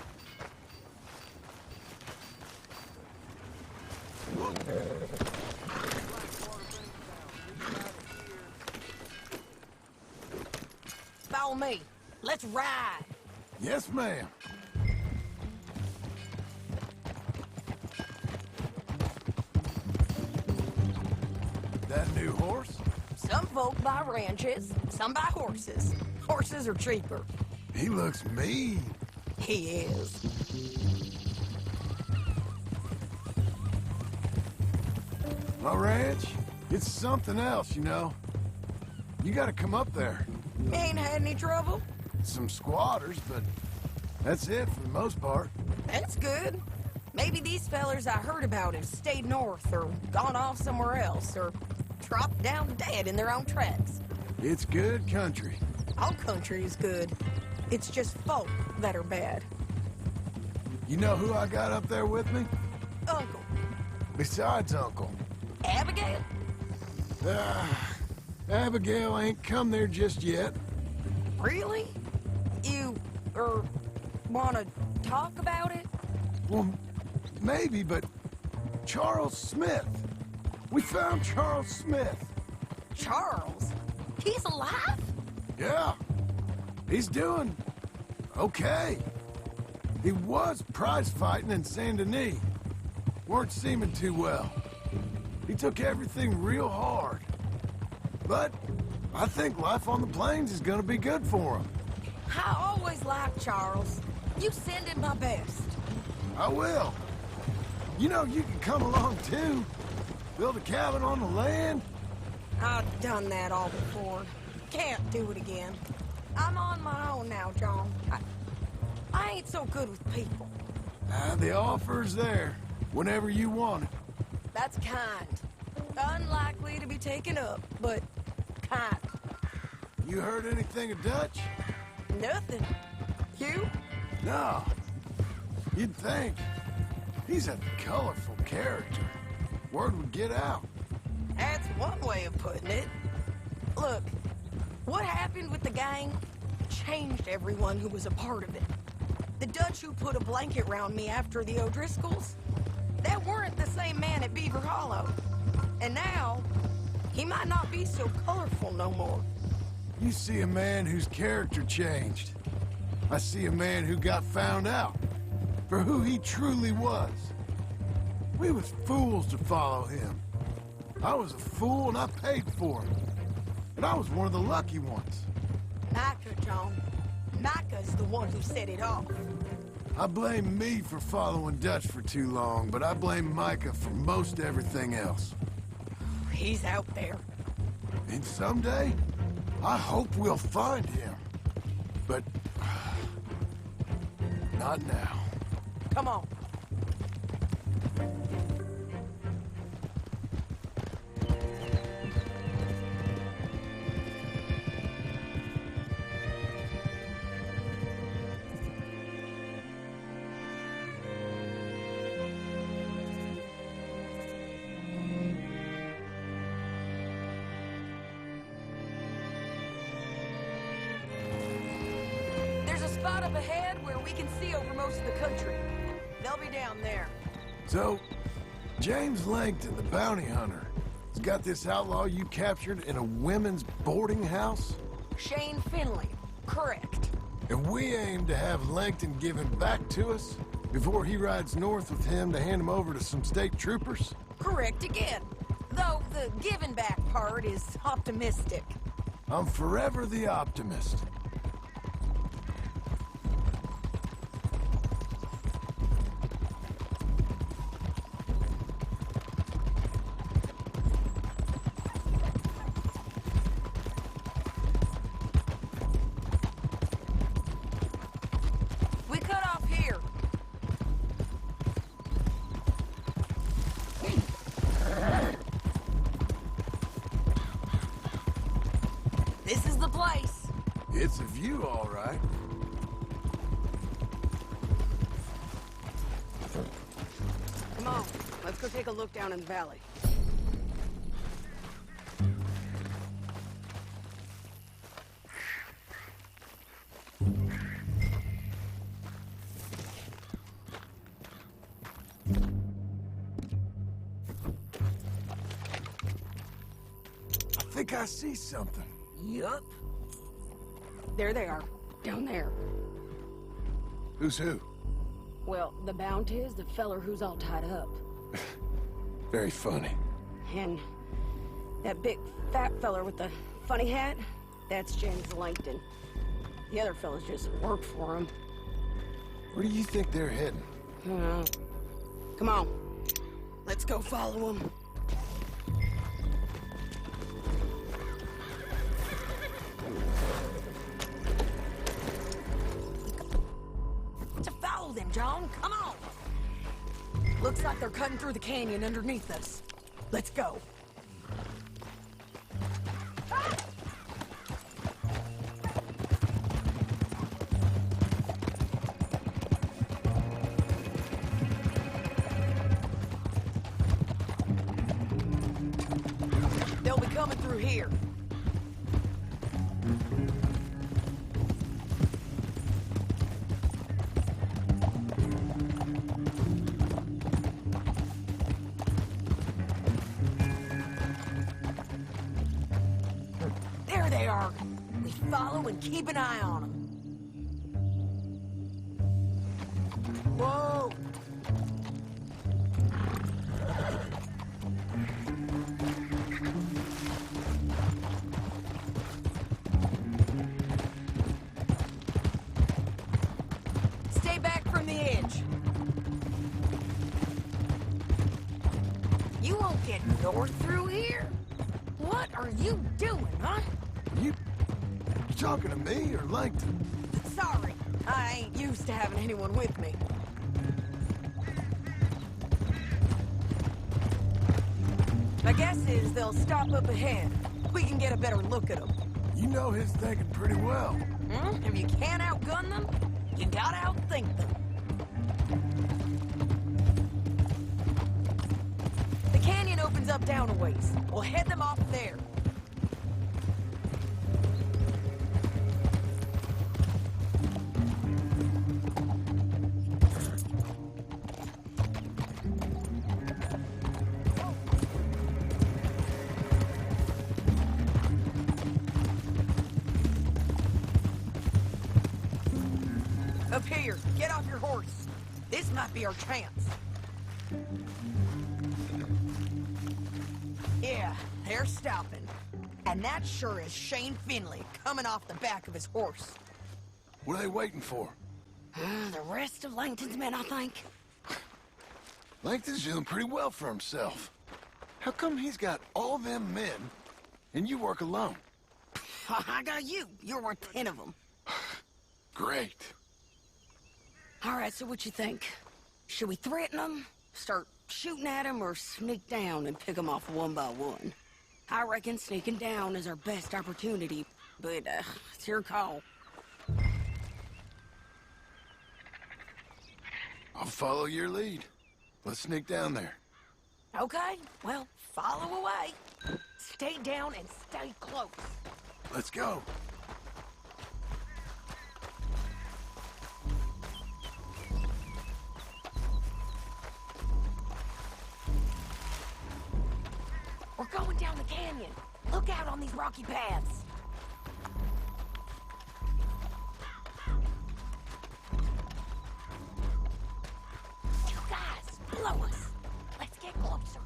[SPEAKER 7] Follow me. Let's ride.
[SPEAKER 2] Yes, ma'am. That new horse?
[SPEAKER 7] Some folk buy ranches, some buy horses. Horses are cheaper.
[SPEAKER 2] He looks mean.
[SPEAKER 7] He is.
[SPEAKER 2] My ranch, it's something else, you know. You gotta come up there.
[SPEAKER 7] Ain't had any trouble?
[SPEAKER 2] Some squatters, but that's it for the most part.
[SPEAKER 7] That's good. Maybe these fellers I heard about have stayed north or gone off somewhere else or dropped down dead in their own tracks.
[SPEAKER 2] It's good country.
[SPEAKER 7] All country is good. It's just folk that are bad.
[SPEAKER 2] You know who I got up there with me?
[SPEAKER 7] Uncle.
[SPEAKER 2] Besides Uncle.
[SPEAKER 7] Abigail?
[SPEAKER 2] Abigail ain't come there just yet.
[SPEAKER 7] Really? You, wanna talk about it?
[SPEAKER 2] Well, maybe, but Charles Smith. We found Charles Smith.
[SPEAKER 7] Charles? He's alive?
[SPEAKER 2] Yeah. He's doing okay. He was prize fighting in Saint Denis. Weren't seeming too well. He took everything real hard. But I think life on the plains is gonna be good for him.
[SPEAKER 7] I always liked Charles. You send him my best.
[SPEAKER 2] I will. You know, you can come along too. Build a cabin on the land.
[SPEAKER 7] I've done that all before. Can't do it again. I'm on my own now, John. I ain't so good with people.
[SPEAKER 2] The offer's there, whenever you want it.
[SPEAKER 7] That's kind. Unlikely to be taken up, but kind.
[SPEAKER 2] You heard anything of Dutch?
[SPEAKER 7] Nothing. You?
[SPEAKER 2] No. You'd think. He's a colorful character. Word would get out.
[SPEAKER 7] That's one way of putting it. Look, what happened with the gang changed everyone who was a part of it. The Dutch who put a blanket round me after the O'Driscolls, that weren't the same man at Beaver Hollow. And now, he might not be so colorful no more.
[SPEAKER 2] You see a man whose character changed. I see a man who got found out for who he truly was. We was fools to follow him. I was a fool and I paid for it. And I was one of the lucky ones.
[SPEAKER 7] Micah, John. Micah's the one who set it off.
[SPEAKER 2] I blame me for following Dutch for too long, but I blame Micah for most everything else.
[SPEAKER 7] He's out there.
[SPEAKER 2] And someday, I hope we'll find him. But Not now.
[SPEAKER 7] Come on. Spot up ahead where we can see over most of the country. They'll be down there.
[SPEAKER 2] So, James Langton, the bounty hunter, has got this outlaw you captured in a women's boarding house?
[SPEAKER 7] Shane Finley, correct.
[SPEAKER 2] And we aim to have Langton give him back to us before he rides north with him to hand him over to some state troopers?
[SPEAKER 7] Correct again. Though the giving back part is optimistic.
[SPEAKER 2] I'm forever the optimist.
[SPEAKER 7] This is the place.
[SPEAKER 2] It's a view, all right.
[SPEAKER 17] Come on, let's go take a look down in the valley.
[SPEAKER 2] I think I see something.
[SPEAKER 7] Yup.
[SPEAKER 17] There they are, down there.
[SPEAKER 2] Who's who?
[SPEAKER 17] Well, the bounty is the feller who's all tied up.
[SPEAKER 2] Very funny.
[SPEAKER 17] And that big fat feller with the funny hat, that's James Langton. The other fellas just work for him.
[SPEAKER 2] Where do you think they're heading?
[SPEAKER 17] Come on, let's go follow them.
[SPEAKER 7] To follow them, John. Come on. Looks like they're cutting through the canyon underneath us. Let's go. They'll be coming through here. There they are. We follow and keep an eye on them. Whoa! Stay back from the edge. You won't get north through here. What are you doing, huh?
[SPEAKER 2] You talking to me or Langton?
[SPEAKER 7] Sorry, I ain't used to having anyone with me. My guess is they'll stop up ahead. We can get a better look at them.
[SPEAKER 2] You know his thinking pretty well.
[SPEAKER 7] If you can't outgun them, you gotta outthink them. The canyon opens up down a ways. We'll head them off there. Up here, get off your horse. This might be our chance. Yeah, they're stopping. And that sure is Shane Finley coming off the back of his horse.
[SPEAKER 2] What are they waiting for?
[SPEAKER 7] The rest of Langton's men, I think.
[SPEAKER 2] Langton's doing pretty well for himself. How come he's got all them men and you work alone?
[SPEAKER 7] I got you. You're worth 10 of them.
[SPEAKER 2] Great.
[SPEAKER 7] All right, so what you think? Should we threaten them, start shooting at them, or sneak down and pick them off one by one? I reckon sneaking down is our best opportunity, but it's your call.
[SPEAKER 2] I'll follow your lead. Let's sneak down there.
[SPEAKER 7] Okay, well, follow away. Stay down and stay close.
[SPEAKER 2] Let's go.
[SPEAKER 7] We're going down the canyon. Look out on these rocky paths. You guys, follow us. Let's get closer.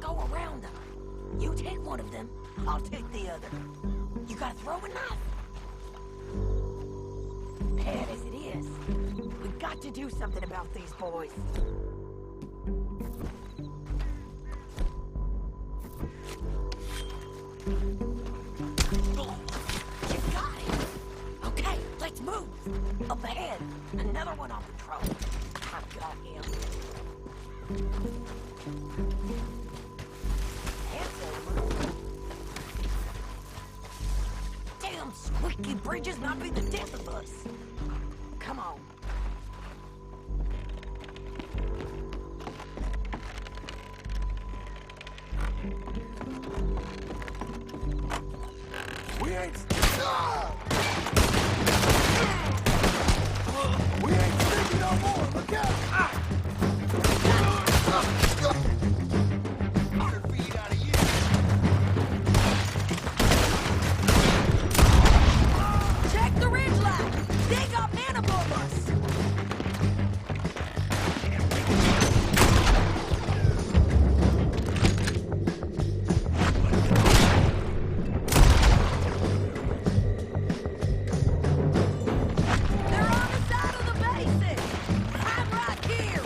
[SPEAKER 7] Go around them. You take one of them, I'll take the other. You gotta throw a knife. Bad as it is, we've got to do something about these boys. You got it. Okay, let's move. Up ahead, another one on patrol. I've got him. Damn squeaky bridges might be the death of us. Come on.
[SPEAKER 2] We ain't sneaking no more. Look out!
[SPEAKER 7] Check the ridge line. They got men above us. They're on the side of the basin. I'm right here.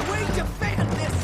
[SPEAKER 7] We defend this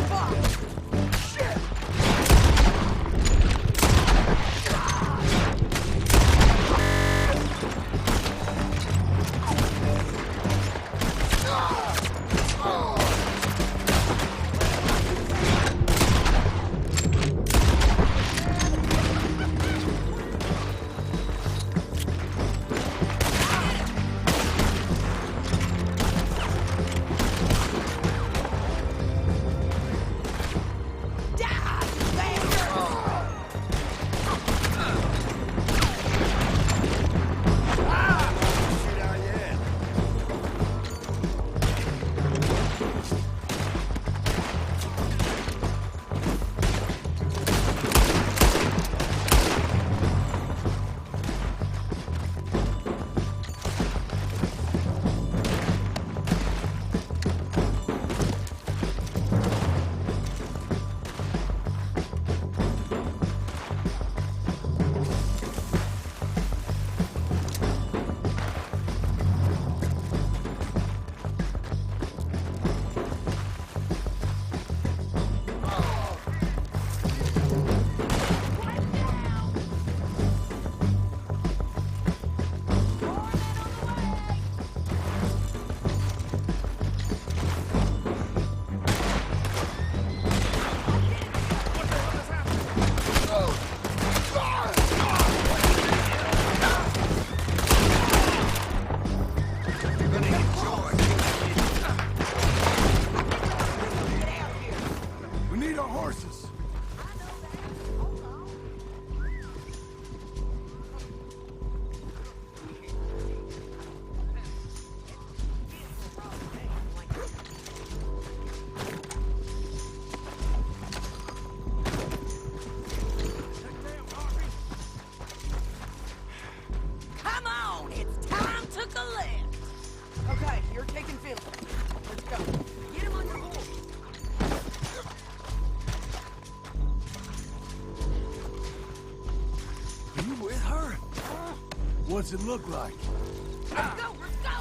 [SPEAKER 2] our horses.
[SPEAKER 7] Come on, it's time to collect. Okay, you're taking Philly. Let's go. Get him on your horse.
[SPEAKER 2] Are you with her? What's it look like?
[SPEAKER 7] Let's go, let's go.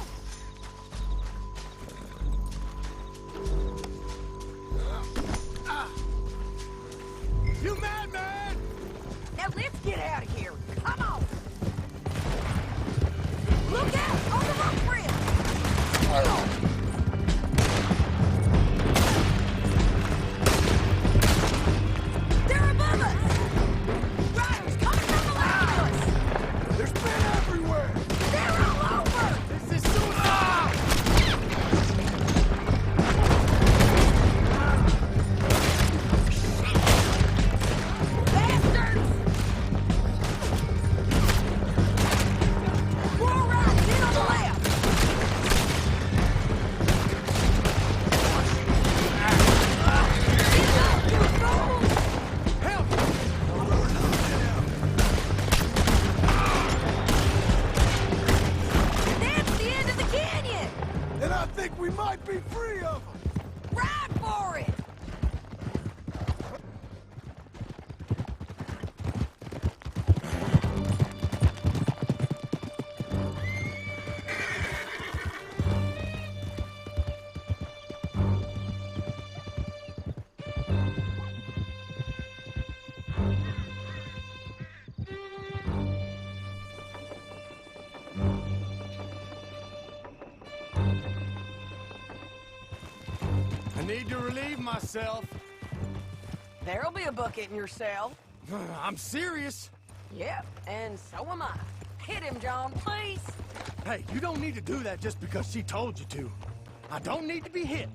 [SPEAKER 2] You mad, man?
[SPEAKER 7] Now let's get out of here. Come on. Look out! On the rock bridge! They're above us! Riders coming from the left of us!
[SPEAKER 2] There's men everywhere!
[SPEAKER 7] They're all over!
[SPEAKER 2] This is suicide!
[SPEAKER 7] Bastards! More right, get on the left! Get up, you fools!
[SPEAKER 2] Help!
[SPEAKER 7] That's the end of the canyon!
[SPEAKER 2] And I think we might be free of them!
[SPEAKER 7] Ride for it!
[SPEAKER 2] I need to relieve myself.
[SPEAKER 7] There'll be a bucket in your cell.
[SPEAKER 2] I'm serious.
[SPEAKER 7] Yep, and so am I. Hit him, John, please.
[SPEAKER 2] Hey, you don't need to do that just because she told you to. I don't need to be hit.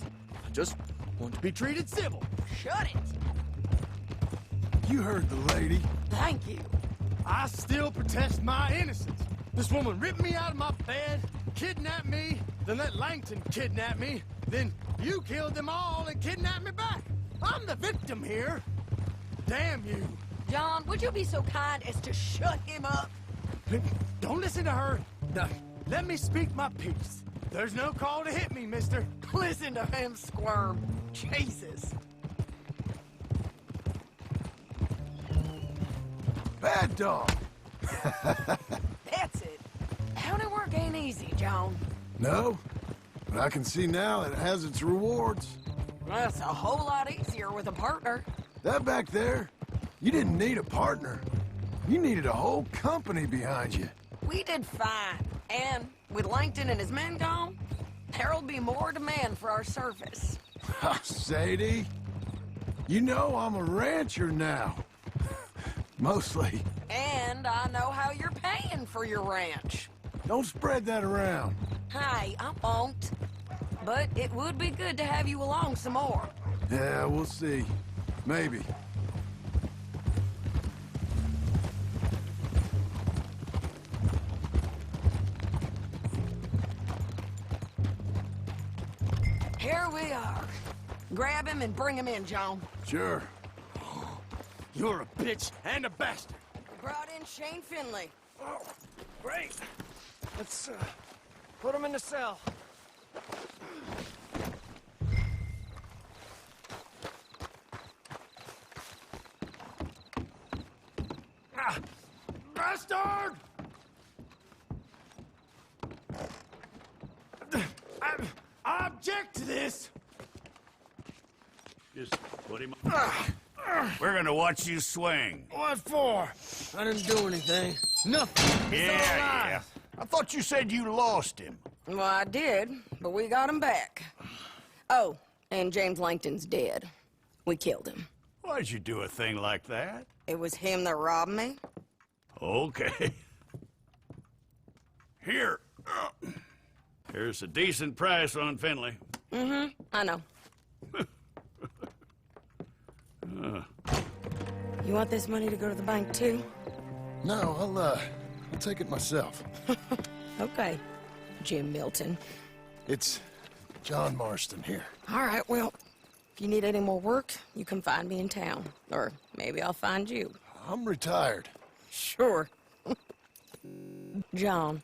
[SPEAKER 2] I just want to be treated civil.
[SPEAKER 7] Shut it.
[SPEAKER 2] You heard the lady.
[SPEAKER 7] Thank you.
[SPEAKER 2] I still protest my innocence. This woman ripped me out of my bed, kidnapped me, then let Langton kidnap me, then you killed them all and kidnapped me back. I'm the victim here. Damn you.
[SPEAKER 7] John, would you be so kind as to shut him up?
[SPEAKER 2] Don't listen to her. Now, let me speak my piece. There's no call to hit me, mister.
[SPEAKER 7] Listen to him squirm. Jesus.
[SPEAKER 2] Bad dog.
[SPEAKER 7] That's it. County work ain't easy, John.
[SPEAKER 2] No, but I can see now that it has its rewards.
[SPEAKER 7] That's a whole lot easier with a partner.
[SPEAKER 2] That back there, you didn't need a partner. You needed a whole company behind you.
[SPEAKER 7] We did fine. And with Langton and his men gone, there'll be more demand for our service.
[SPEAKER 2] Sadie, you know I'm a rancher now. Mostly.
[SPEAKER 7] And I know how you're paying for your ranch.
[SPEAKER 2] Don't spread that around.
[SPEAKER 7] Hey, I won't. But it would be good to have you along some more.
[SPEAKER 2] Yeah, we'll see. Maybe.
[SPEAKER 7] Here we are. Grab him and bring him in, John.
[SPEAKER 2] Sure. You're a bitch and a bastard.
[SPEAKER 7] Brought in Shane Finley.
[SPEAKER 6] Oh, great. Let's put him in the cell. Ah, bastard! I object to this.
[SPEAKER 8] Just put him. We're gonna watch you swing.
[SPEAKER 6] What for? I didn't do anything. Nothing. It's all lies.
[SPEAKER 8] I thought you said you lost him.
[SPEAKER 7] Well, I did, but we got him back. Oh, and James Langton's dead. We killed him.
[SPEAKER 8] Why'd you do a thing like that?
[SPEAKER 7] It was him that robbed me.
[SPEAKER 8] Okay. Here. Here's a decent price on Finley.
[SPEAKER 7] Mm-hmm, I know. You want this money to go to the bank, too?
[SPEAKER 2] No, I'll take it myself.
[SPEAKER 7] Okay, Jim Milton.
[SPEAKER 2] It's John Marston here.
[SPEAKER 7] All right, well, if you need any more work, you can find me in town. Or maybe I'll find you.
[SPEAKER 2] I'm retired.
[SPEAKER 7] Sure. John.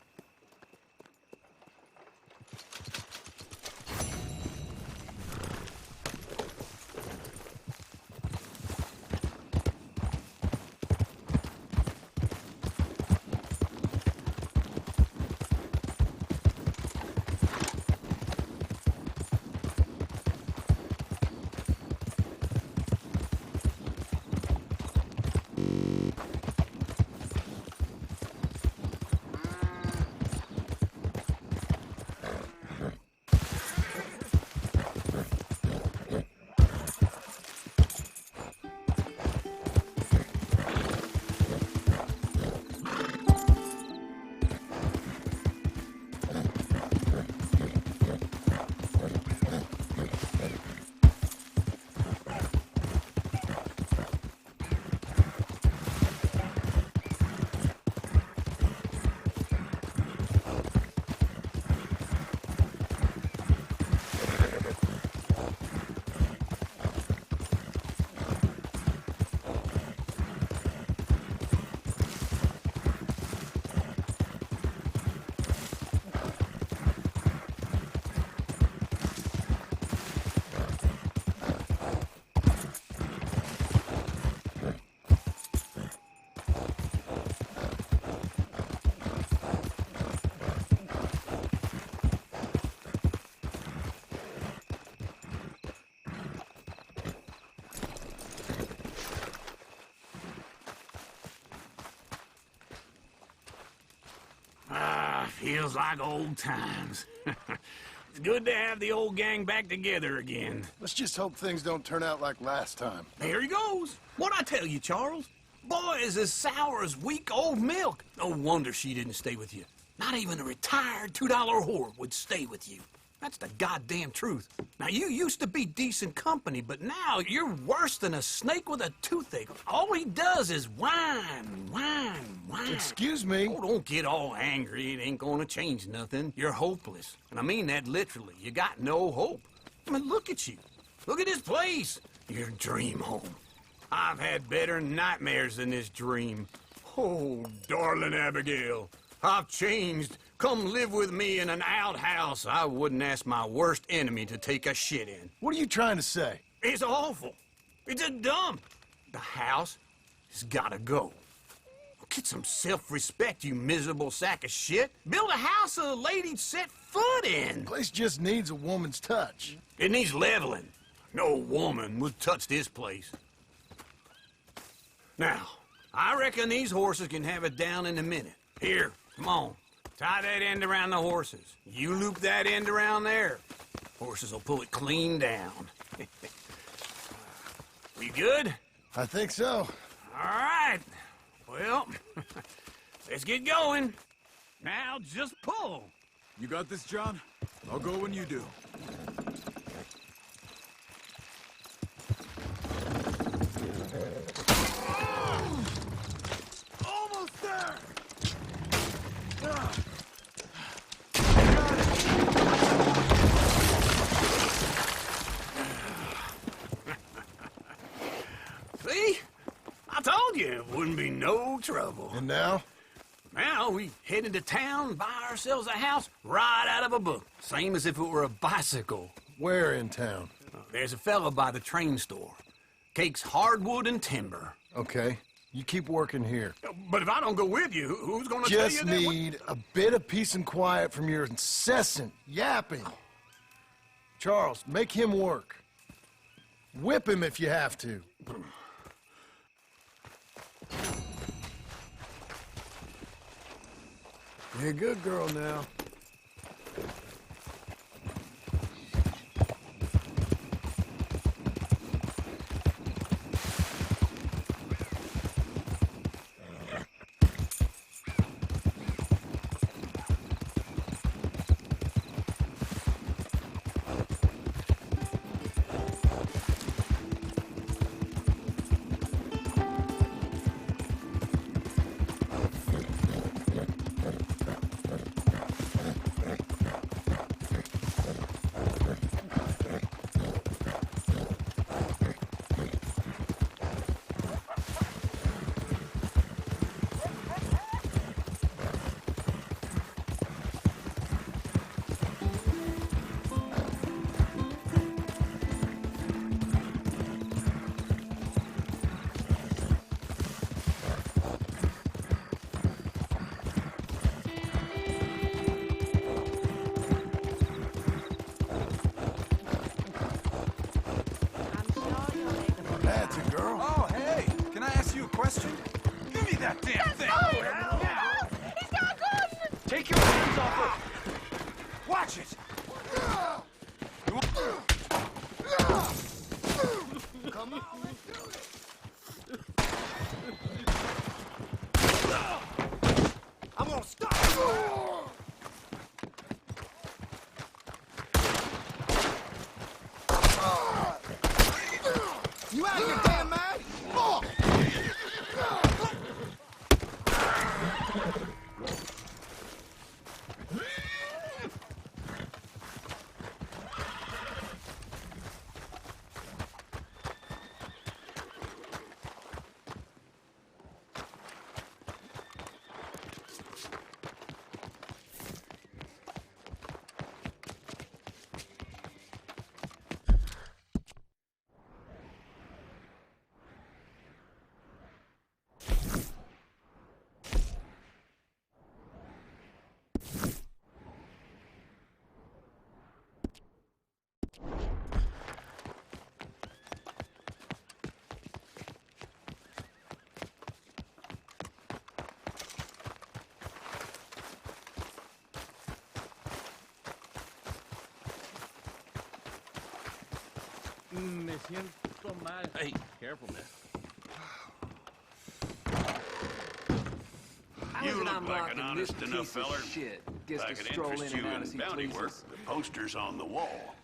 [SPEAKER 9] Feels like old times. It's good to have the old gang back together again.
[SPEAKER 2] Let's just hope things don't turn out like last time.
[SPEAKER 9] There he goes. What'd I tell you, Charles? Boy is as sour as week-old milk. No wonder she didn't stay with you. Not even a retired $2 whore would stay with you. That's the goddamn truth. Now, you used to be decent company, but now you're worse than a snake with a toothache. All he does is whine, whine, whine.
[SPEAKER 2] Excuse me?
[SPEAKER 9] Oh, don't get all angry. It ain't gonna change nothing. You're hopeless. And I mean that literally. You got no hope. I mean, look at you. Look at this place. Your dream home. I've had better nightmares than this dream. Oh, darling Abigail, I've changed. Come live with me in an outhouse I wouldn't ask my worst enemy to take a shit in.
[SPEAKER 2] What are you trying to say?
[SPEAKER 9] It's awful. It's a dump. The house has gotta go. Get some self-respect, you miserable sack of shit. Build a house a lady'd set foot in.
[SPEAKER 2] The place just needs a woman's touch.
[SPEAKER 9] It needs leveling. No woman would touch this place. Now, I reckon these horses can have it down in a minute. Here, come on. Tie that end around the horses. You loop that end around there. Horses will pull it clean down. We good?
[SPEAKER 2] I think so.
[SPEAKER 9] All right. Well, let's get going. Now just pull.
[SPEAKER 16] You got this, John? I'll go when you do.
[SPEAKER 2] Almost there!
[SPEAKER 9] See? I told you it wouldn't be no trouble.
[SPEAKER 2] And now?
[SPEAKER 9] Now we head into town, buy ourselves a house right out of a book. Same as if it were a bicycle.
[SPEAKER 2] Where in town?
[SPEAKER 9] There's a fella by the train store. Cakes hardwood and timber.
[SPEAKER 2] Okay. You keep working here.
[SPEAKER 9] But if I don't go with you, who's gonna tell you
[SPEAKER 2] Just
[SPEAKER 9] that?
[SPEAKER 2] need a bit of peace and quiet from your incessant yapping. Charles, make him work. Whip him if you have to. Be a good girl now.
[SPEAKER 13] bastard!
[SPEAKER 8] Give me that damn thing!
[SPEAKER 7] He's got a gun!
[SPEAKER 13] Take your hands off her! Watch it!
[SPEAKER 2] Come on, let's do this!
[SPEAKER 11] I'm gonna stop!
[SPEAKER 2] You out of your damn mind? Oh!
[SPEAKER 13] Me siento mal.
[SPEAKER 8] Hey,
[SPEAKER 13] Careful, man.
[SPEAKER 8] you look like an honest enough feller. If I could interest you in bounty work, the poster's on the wall.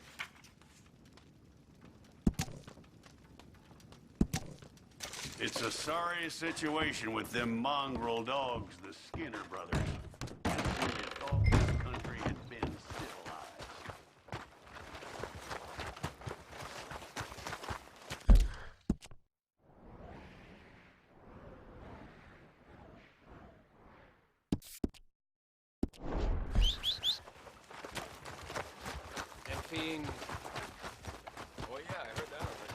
[SPEAKER 8] It's a sorry situation with them mongrel dogs, the Skinner brothers. If all this country had been civilized.
[SPEAKER 10] Emptying. Oh yeah, I heard that already.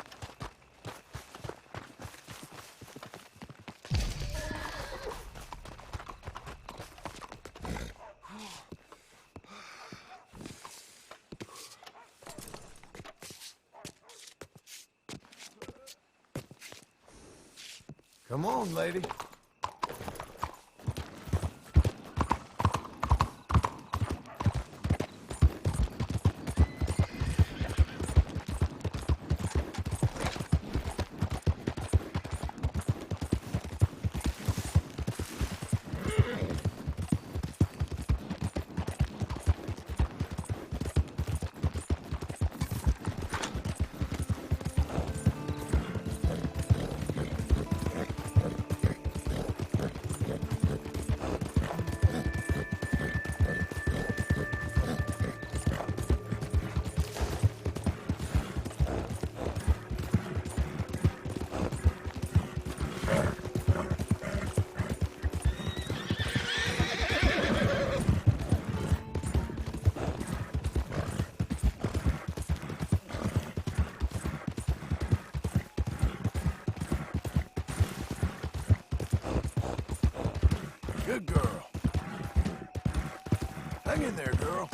[SPEAKER 2] Come on, lady. Good girl. Hang in there, girl.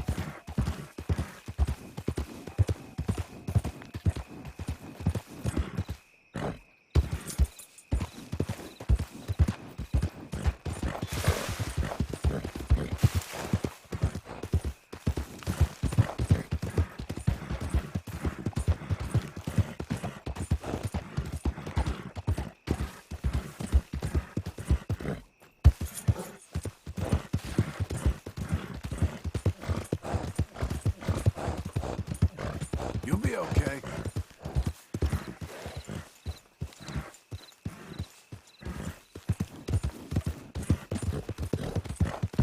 [SPEAKER 2] You'll be okay.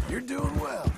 [SPEAKER 2] You're doing well.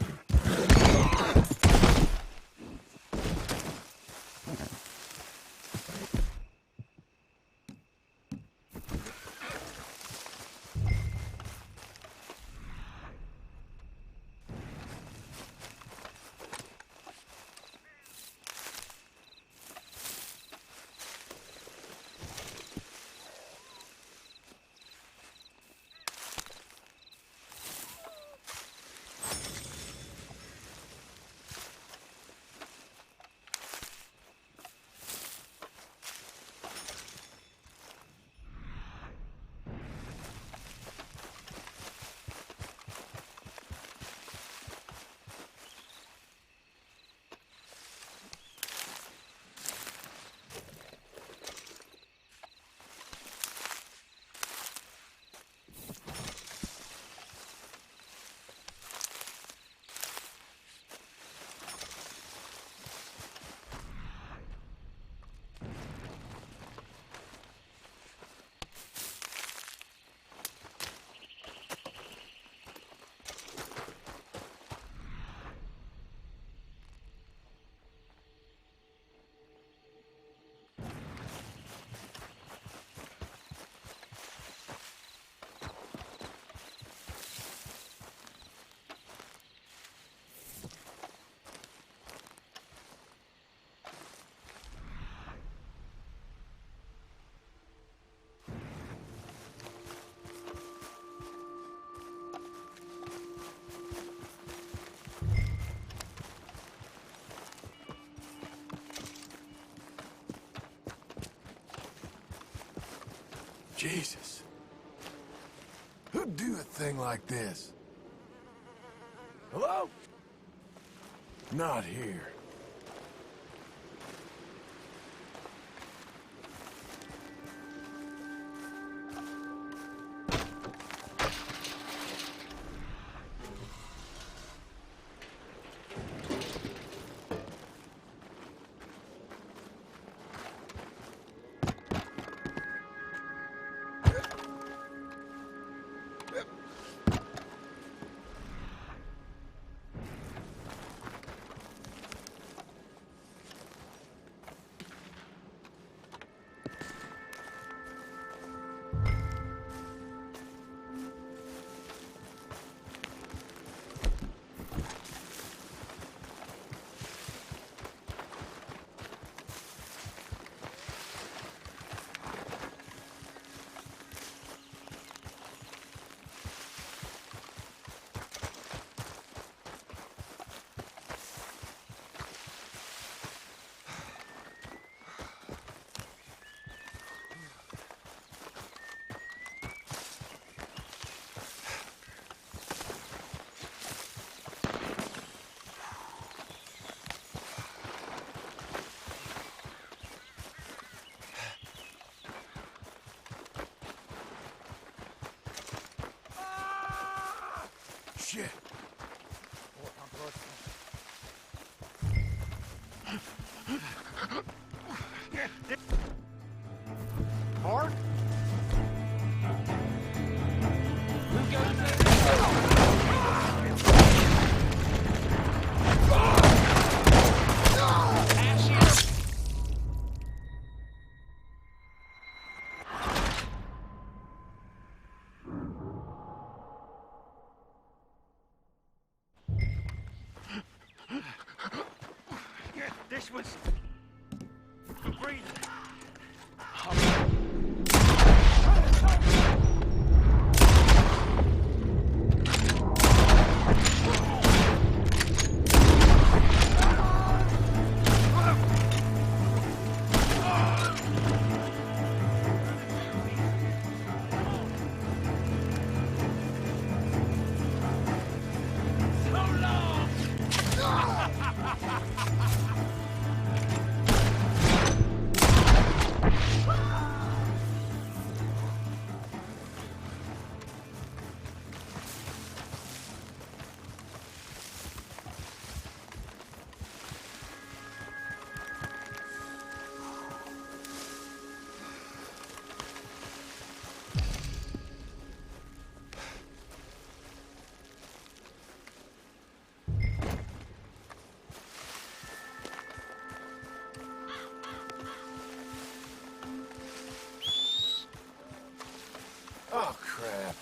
[SPEAKER 2] Jesus. Who'd do a thing like this? Hello? Not here. Shit.
[SPEAKER 11] Mark? This was for breathing.
[SPEAKER 2] Oh, crap.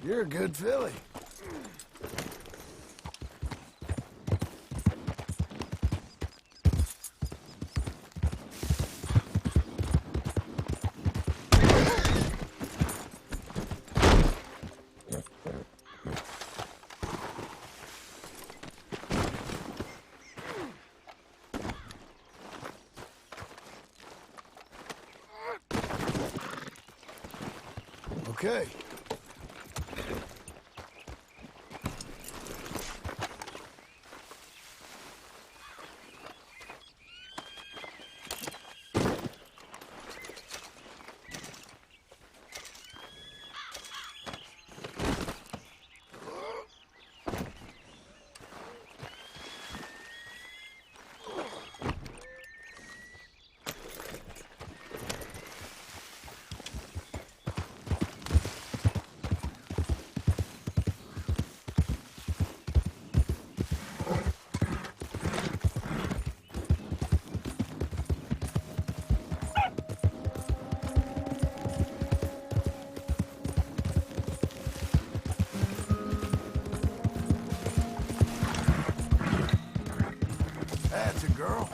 [SPEAKER 2] You're a good filly. Okay. That's a girl.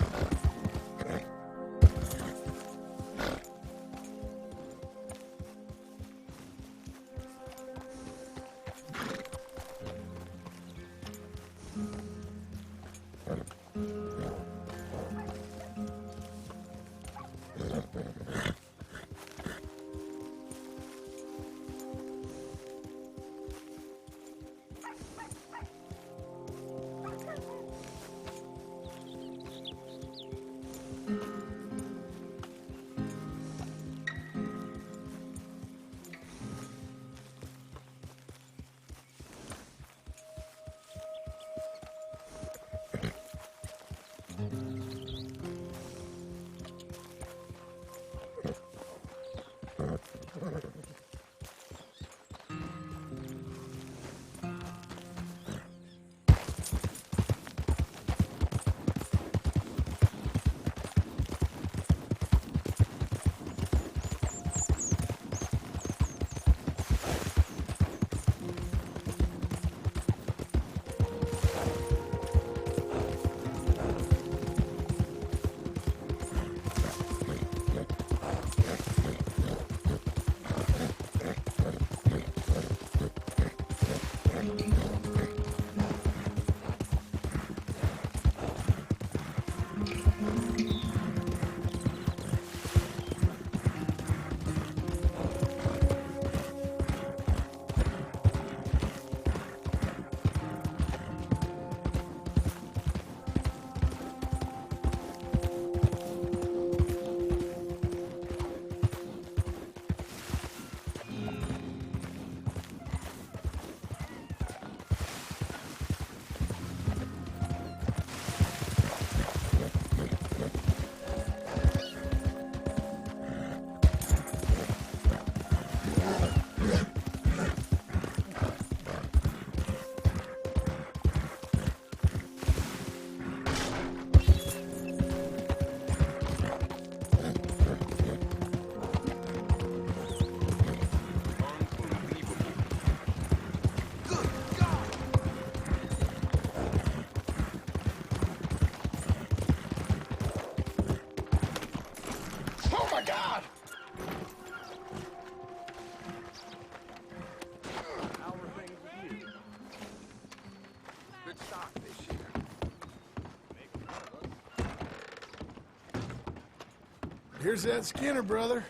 [SPEAKER 2] Here's that Skinner brother.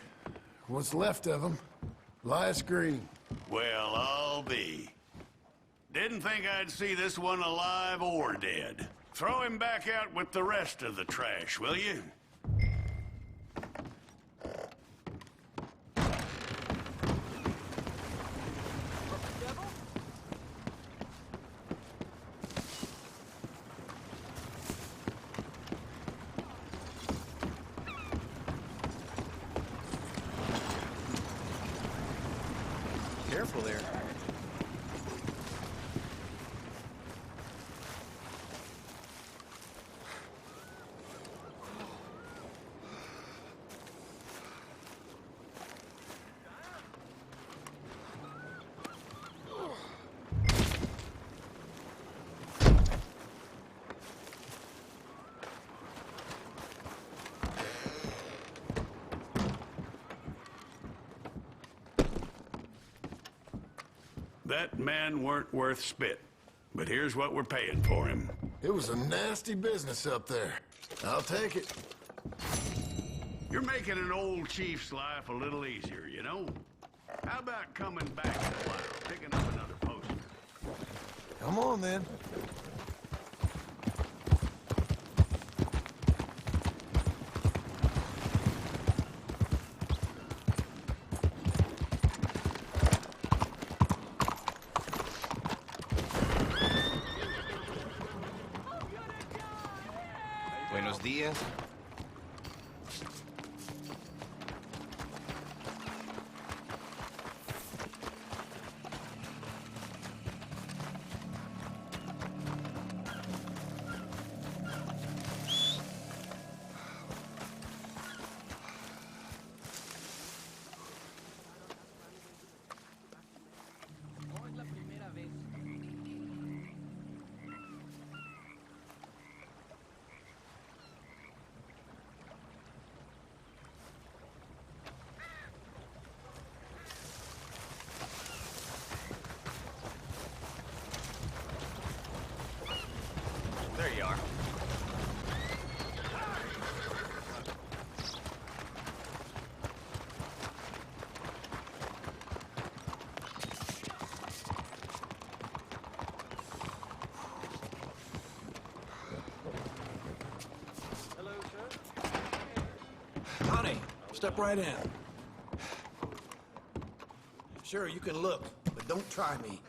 [SPEAKER 2] What's left of him. Last green.
[SPEAKER 8] Well, I'll be. Didn't think I'd see this one alive or dead. Throw him back out with the rest of the trash, will you?
[SPEAKER 14] Careful there.
[SPEAKER 8] That man weren't worth spit. But here's what we're paying for him.
[SPEAKER 2] It was a nasty business up there. I'll take it.
[SPEAKER 8] You're making an old chief's life a little easier, you know? How about coming back in a while, picking up another poster?
[SPEAKER 2] Come on, then.
[SPEAKER 3] Buenos días. There you are.
[SPEAKER 15] Hello, sir. Honey, step right in. Sure, you can look, but don't try me.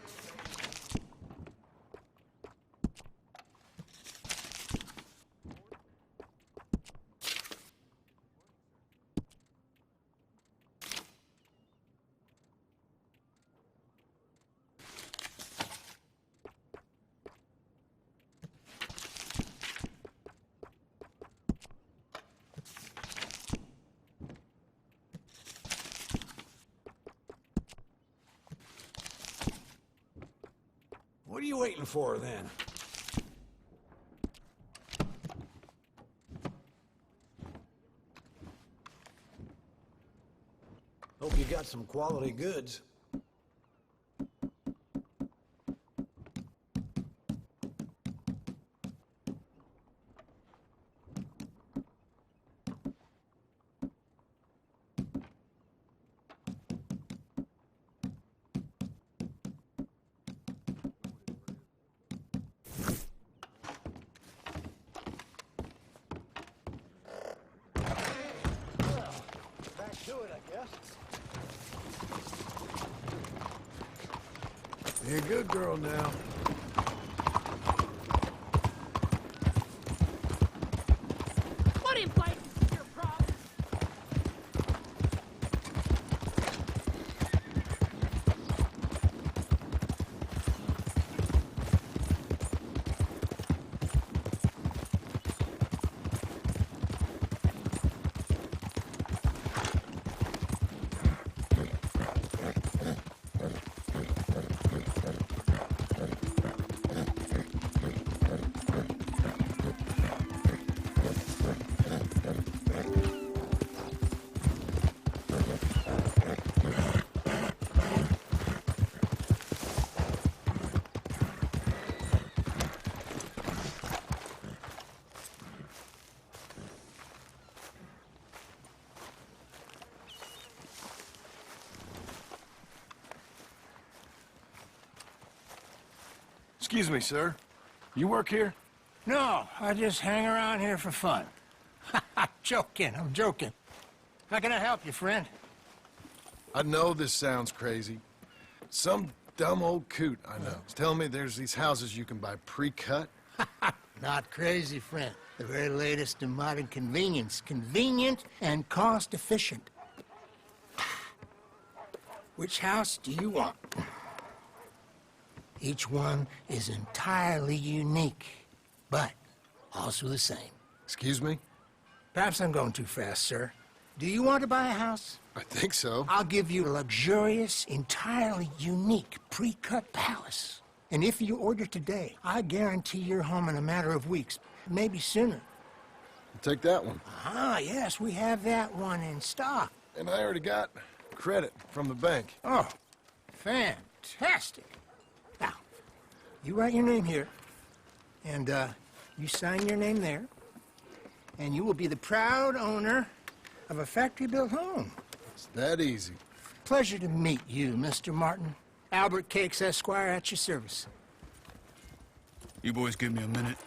[SPEAKER 15] What are you waiting for, then? Hope you got some quality goods.
[SPEAKER 2] Be a good girl now.
[SPEAKER 18] What in place is your problem?
[SPEAKER 2] Excuse me, sir. You work here?
[SPEAKER 13] No, I just hang around here for fun. I'm joking. How can I help you, friend?
[SPEAKER 2] I know this sounds crazy. Some dumb old coot I know is telling me there's these houses you can buy pre-cut.
[SPEAKER 13] Not crazy, friend. The very latest in modern convenience. Convenient and cost-efficient. Which house do you want? Each one is entirely unique, but also the same.
[SPEAKER 2] Excuse me?
[SPEAKER 13] Perhaps I'm going too fast, sir. Do you want to buy a house?
[SPEAKER 2] I think so.
[SPEAKER 13] I'll give you a luxurious, entirely unique pre-cut palace. And if you order today, I guarantee you're home in a matter of weeks, maybe sooner.
[SPEAKER 2] I'll take that one.
[SPEAKER 13] Ah, yes, we have that one in stock.
[SPEAKER 2] And I already got credit from the bank.
[SPEAKER 13] Oh, fantastic. Now, you write your name here, and you sign your name there, and you will be the proud owner of a factory-built home.
[SPEAKER 2] It's that easy.
[SPEAKER 15] Pleasure to meet you, Mr. Martin. Albert Cakes, Esquire, at your service.
[SPEAKER 16] You boys give me a minute.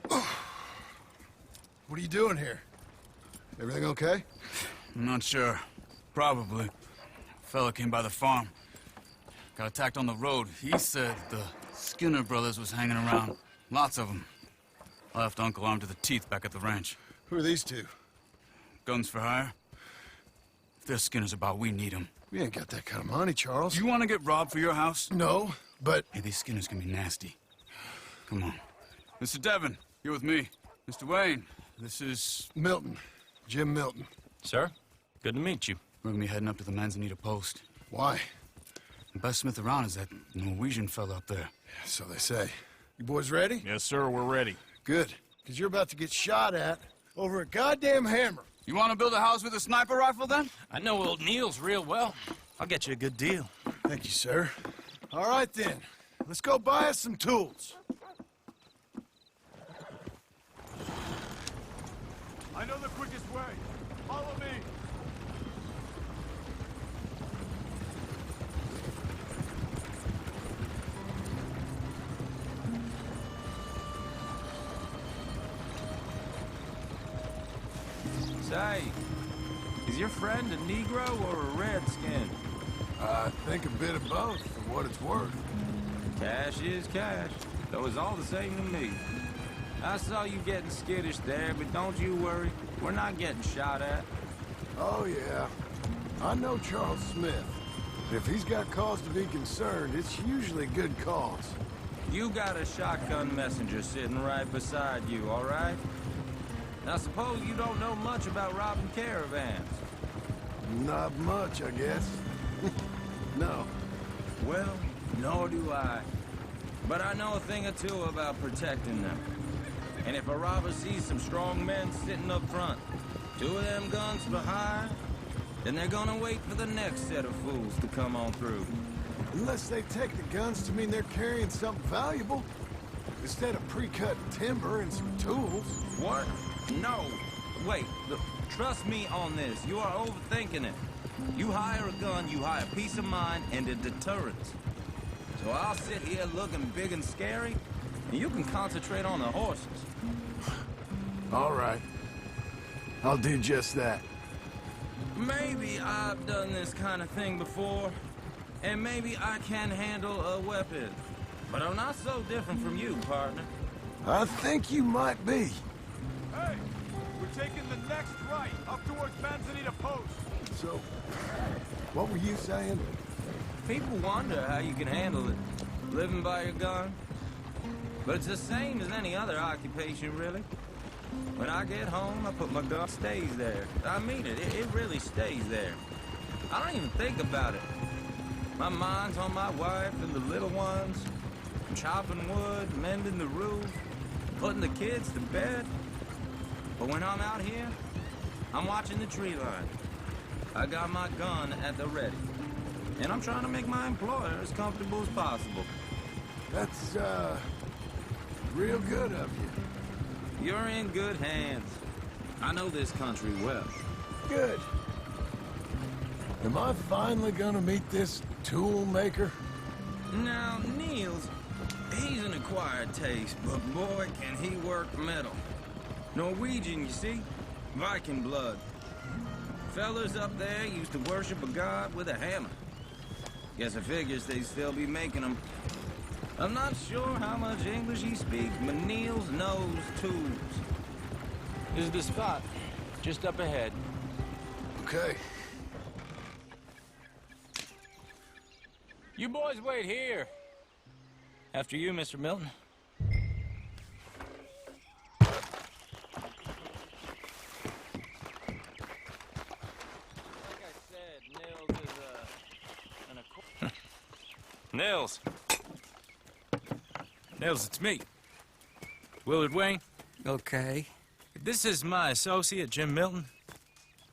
[SPEAKER 2] What are you doing here? Everything okay?
[SPEAKER 19] I'm not sure. Probably. A fella came by the farm. Got attacked on the road. He said the Skinner brothers was hanging around. Lots of them. Left Uncle armed to the teeth back at the ranch.
[SPEAKER 2] Who are these two?
[SPEAKER 19] Guns for hire. If they're Skinner's about, we need them.
[SPEAKER 2] We ain't got that kind of money, Charles.
[SPEAKER 19] You want to get robbed for your house?
[SPEAKER 2] No, but...
[SPEAKER 19] Hey, these Skinners can be nasty. Come on. Mr. Devon, you're with me. Mr. Wayne, this is...
[SPEAKER 2] Milton. Jim Milton.
[SPEAKER 10] Sir, good to meet you.
[SPEAKER 19] We're gonna be heading up to the Manzanita post.
[SPEAKER 2] Why?
[SPEAKER 19] The best smith around is that Norwegian fella up there.
[SPEAKER 2] So they say. You boys ready?
[SPEAKER 10] Yes, sir, we're ready.
[SPEAKER 2] Good. Because you're about to get shot at over a goddamn hammer.
[SPEAKER 19] You want to build a house with a sniper rifle, then?
[SPEAKER 10] I know old Neil's real well. I'll get you a good deal.
[SPEAKER 2] Thank you, sir. All right, then. Let's go buy us some tools.
[SPEAKER 16] I know the quickest way. Follow me.
[SPEAKER 1] Say, is your friend a Negro or a Redskin?
[SPEAKER 2] I think a bit of both, for what it's worth.
[SPEAKER 1] Cash is cash, though it's all the same to me. I saw you getting skittish there, but don't you worry. We're not getting shot at.
[SPEAKER 2] Oh, yeah. I know Charles Smith. If he's got cause to be concerned, it's usually good cause.
[SPEAKER 1] You got a shotgun messenger sitting right beside you, all right? Now, suppose you don't know much about robbing caravans.
[SPEAKER 2] Not much, I guess. No.
[SPEAKER 1] Well, nor do I. But I know a thing or two about protecting them. And if a robber sees some strong men sitting up front, 2 of them guns for hire, then they're gonna wait for the next set of fools to come on through.
[SPEAKER 2] Unless they take the guns to mean they're carrying something valuable. Instead of pre-cut timber and some tools.
[SPEAKER 1] What? No. Wait, look, trust me on this. You are overthinking it. You hire a gun, you hire peace of mind and a deterrence. So I'll sit here looking big and scary, and you can concentrate on the horses.
[SPEAKER 2] All right. I'll do just that.
[SPEAKER 1] Maybe I've done this kind of thing before, and maybe I can handle a weapon. But I'm not so different from you, partner.
[SPEAKER 2] I think you might be.
[SPEAKER 16] Hey, we're taking the next right, up towards Manzanita Post.
[SPEAKER 2] So, what were you saying?
[SPEAKER 1] People wonder how you can handle it, living by your gun. But it's the same as any other occupation, really. When I get home, I put my gun, stays there. I mean it, it really stays there. I don't even think about it. My mind's on my wife and the little ones. I'm chopping wood, mending the roof, putting the kids to bed. But when I'm out here, I'm watching the tree line. I got my gun at the ready. And I'm trying to make my employer as comfortable as possible.
[SPEAKER 2] That's, real good of you.
[SPEAKER 1] You're in good hands. I know this country well.
[SPEAKER 2] Good. Am I finally gonna meet this tool maker?
[SPEAKER 1] Now, Niels, he's an acquired taste, but boy, can he work metal. Norwegian, you see? Viking blood. Fellas up there used to worship a god with a hammer. Guess I figures they'd still be making them. I'm not sure how much English he speaks, but Niels knows tools.
[SPEAKER 10] This is the spot, just up ahead.
[SPEAKER 2] Okay.
[SPEAKER 10] You boys wait here.
[SPEAKER 1] After you, Mr. Milton.
[SPEAKER 10] Nils. Nils, it's me. Willard Wayne.
[SPEAKER 5] Okay.
[SPEAKER 10] This is my associate, Jim Milton.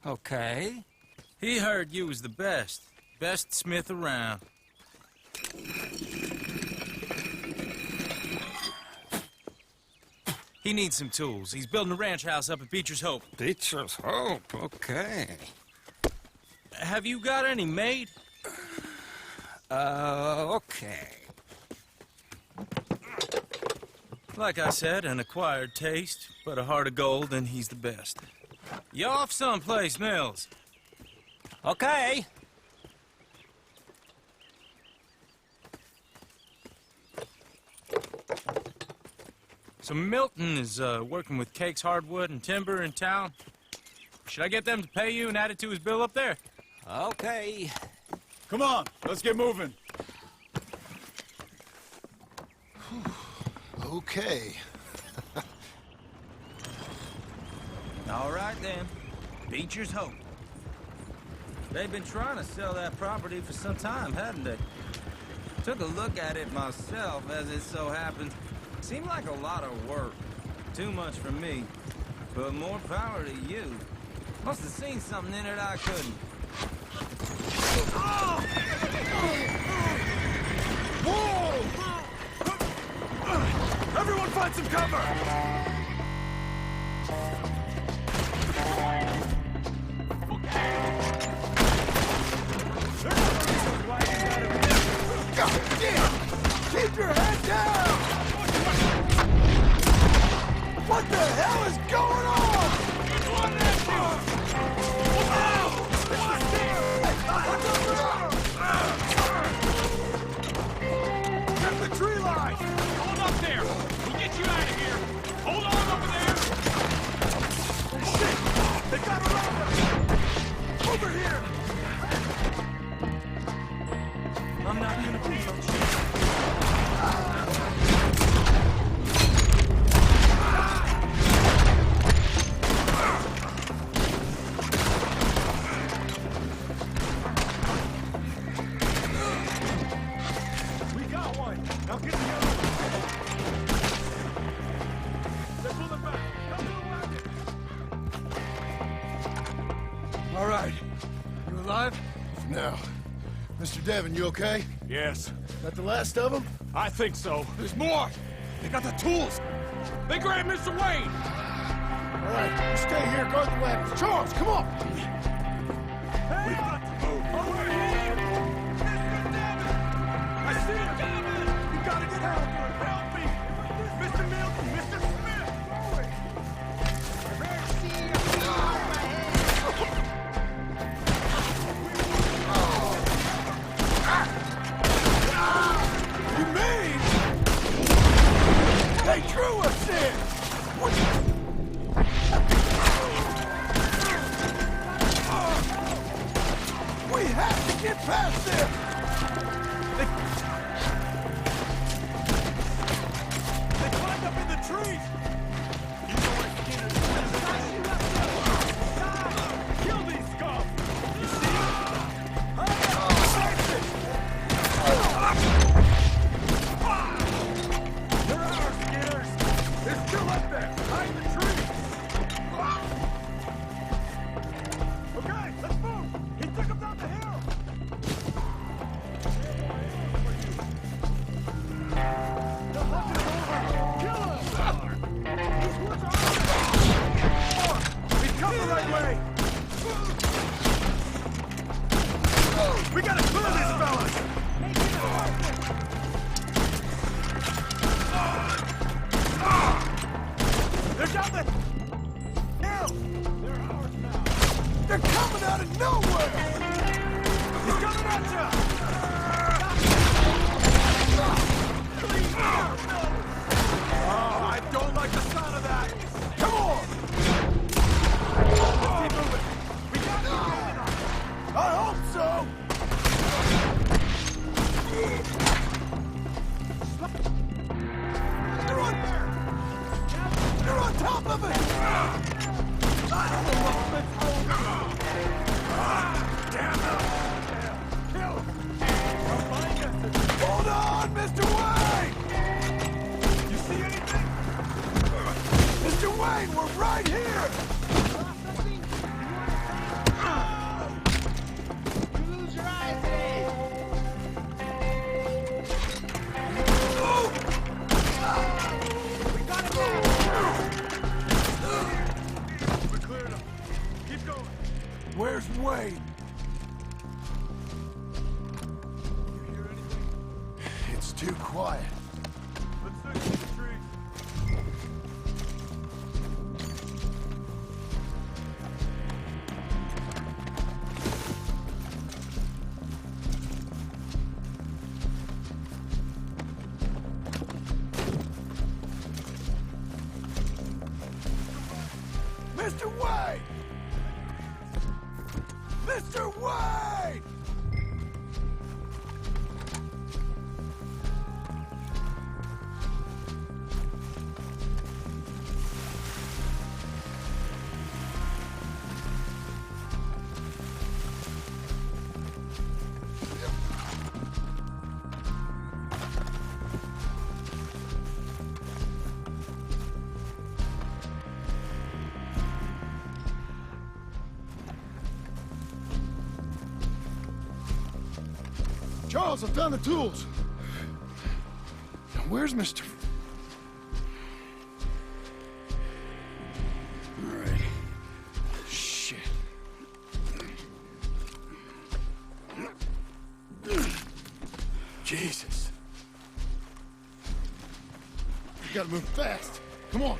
[SPEAKER 5] Okay.
[SPEAKER 10] He heard you was the best. Best smith around. He needs some tools. He's building a ranch house up at Beecher's Hope.
[SPEAKER 5] Beecher's Hope, okay.
[SPEAKER 20] have you got any made? Okay. Like I said, an acquired taste, but a heart of gold, and he's the best. You off someplace, Mills? Okay. So Milton is working with Cake's Hardwood and Timber in town. Should I get them to pay you and add it to his bill up there? Okay.
[SPEAKER 16] Come on, let's get moving.
[SPEAKER 2] Okay.
[SPEAKER 20] All right, then. Beecher's hope. They've been trying to sell that property for some time, hadn't they? Took a look at it myself, as it so happens. Seemed like a lot of work. Too much for me. But more power to you. Must have seen something in it I couldn't.
[SPEAKER 16] Whoa! Everyone find some cover!
[SPEAKER 2] God damn! Keep your head down! What the hell is going on?
[SPEAKER 16] Get the tree line!
[SPEAKER 18] Hold up there! We'll get you out of here! Hold on over there!
[SPEAKER 16] Shit! They got around us! Over here!
[SPEAKER 20] I'm not gonna be so cheap.
[SPEAKER 16] We got one! Now get the other one! They're pulling back! Come to the wagon!
[SPEAKER 2] All right. You alive? No. Mr. Devon, you okay?
[SPEAKER 16] Yes.
[SPEAKER 2] That the last of them?
[SPEAKER 16] I think so. There's more! They got the tools! They grabbed Mr. Wayne!
[SPEAKER 2] All right, you stay here, guard the wagons. Charles, come on!
[SPEAKER 16] Hey! We've got to move! Over here! Mr. Devon! I see him! Devon! You gotta get help! Help me! Mr. Milton! Mr. Smith!
[SPEAKER 2] You mean? They drew us in! We have to get past them!
[SPEAKER 16] They climbed up in the trees! You know what Skinner's doing? Kill these scum! You see them? They're ours, Skinners! There's still up there! Behind the trees! Okay, let's move! He took them down the hill! The hunt is over! Kill us! These woods are ours! We come the right way! We gotta clear these fellas! They're down the hill! They're ours now! They're coming out of nowhere! He's coming at you! Oh, I don't like the sound of that! Come on! Let's keep moving! We got to I hope so! You're on there! You're on top of it! Damn it! Kill him! Hold on, Mr. Wayne! You see anything? Mr. Wayne, we're right here!
[SPEAKER 18] You lose your eyes, Dave!
[SPEAKER 16] We got him back! We cleared him. Keep going.
[SPEAKER 2] Where's Wayne? too quiet.
[SPEAKER 16] Let's search the trees.
[SPEAKER 2] Mr. Wade! Mr. Wade! Charles, I found the tools. Now, where's Mr. All right. Shit. Jesus. You gotta move fast. Come on.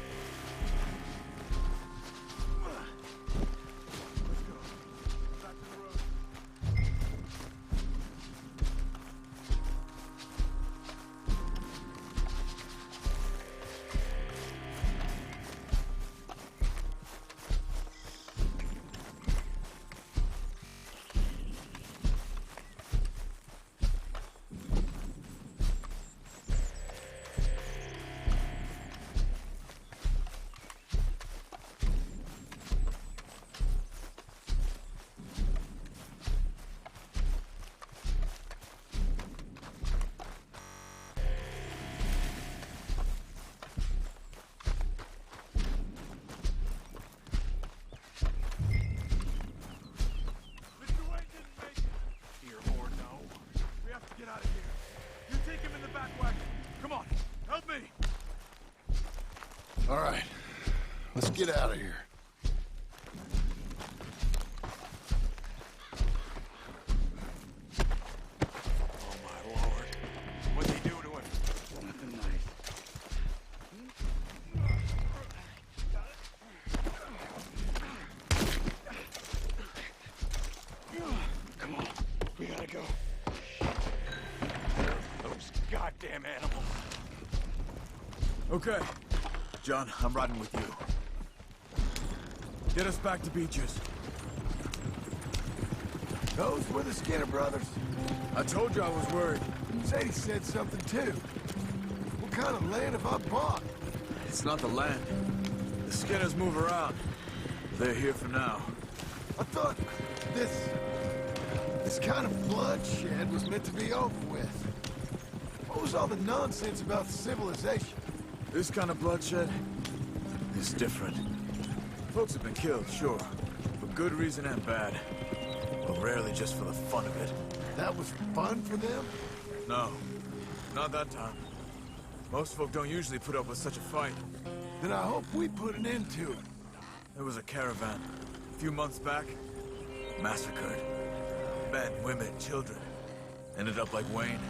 [SPEAKER 2] All right, let's get out of here.
[SPEAKER 9] Oh, my lord. What'd they do to him? Nothing nice. Come on, we gotta go. Those goddamn animals.
[SPEAKER 16] Okay. John, I'm riding with you. Get us back to Beaches.
[SPEAKER 2] Those were the Skinner brothers.
[SPEAKER 16] I told you I was worried.
[SPEAKER 2] Sadie said something too. What kind of land have I bought?
[SPEAKER 16] It's not the land. The Skinners move around. They're here for now.
[SPEAKER 2] I thought this kind of bloodshed was meant to be over with. What was all the nonsense about civilization?
[SPEAKER 16] This kind of bloodshed is different. Folks have been killed, sure, for good reason and bad, but rarely just for the fun of it.
[SPEAKER 2] That was fun for them?
[SPEAKER 16] No, not that time. Most folk don't usually put up with such a fight.
[SPEAKER 2] Then I hope we put an end to it.
[SPEAKER 16] There was a caravan a few months back, massacred. Men, women, children. Ended up like Wayne,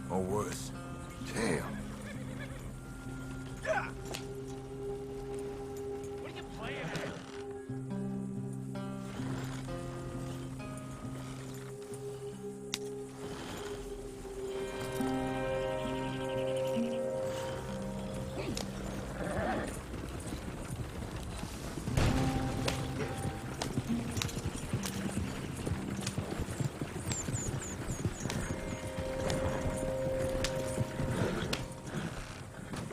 [SPEAKER 16] or worse.
[SPEAKER 2] Damn.
[SPEAKER 9] Yeah. What are you playing at?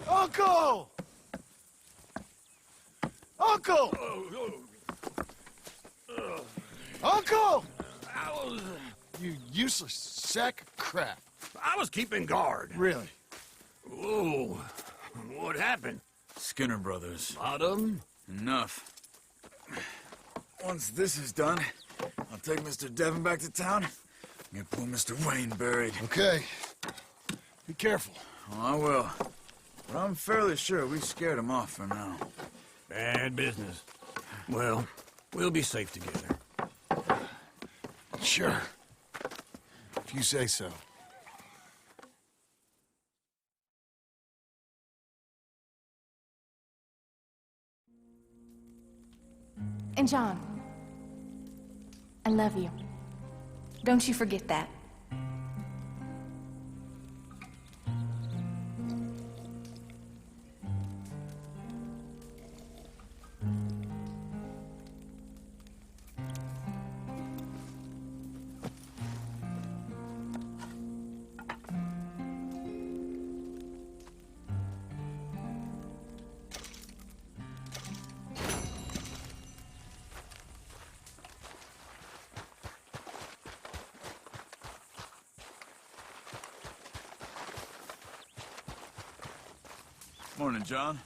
[SPEAKER 2] Uncle! Uncle! Uncle! You useless sack of crap.
[SPEAKER 9] I was keeping guard.
[SPEAKER 2] Really?
[SPEAKER 9] Whoa. What happened?
[SPEAKER 16] Skinner brothers.
[SPEAKER 9] Lot of them?
[SPEAKER 16] Enough. Once this is done, I'll take Mr. Devon back to town and get poor Mr. Wayne buried.
[SPEAKER 2] Okay. Be careful.
[SPEAKER 16] Oh, I will. But I'm fairly sure we scared him off for now.
[SPEAKER 9] Bad business. Well, we'll be safe together.
[SPEAKER 2] Sure. If you say so.
[SPEAKER 21] And John, I love you. Don't you forget that.
[SPEAKER 22] Morning, John.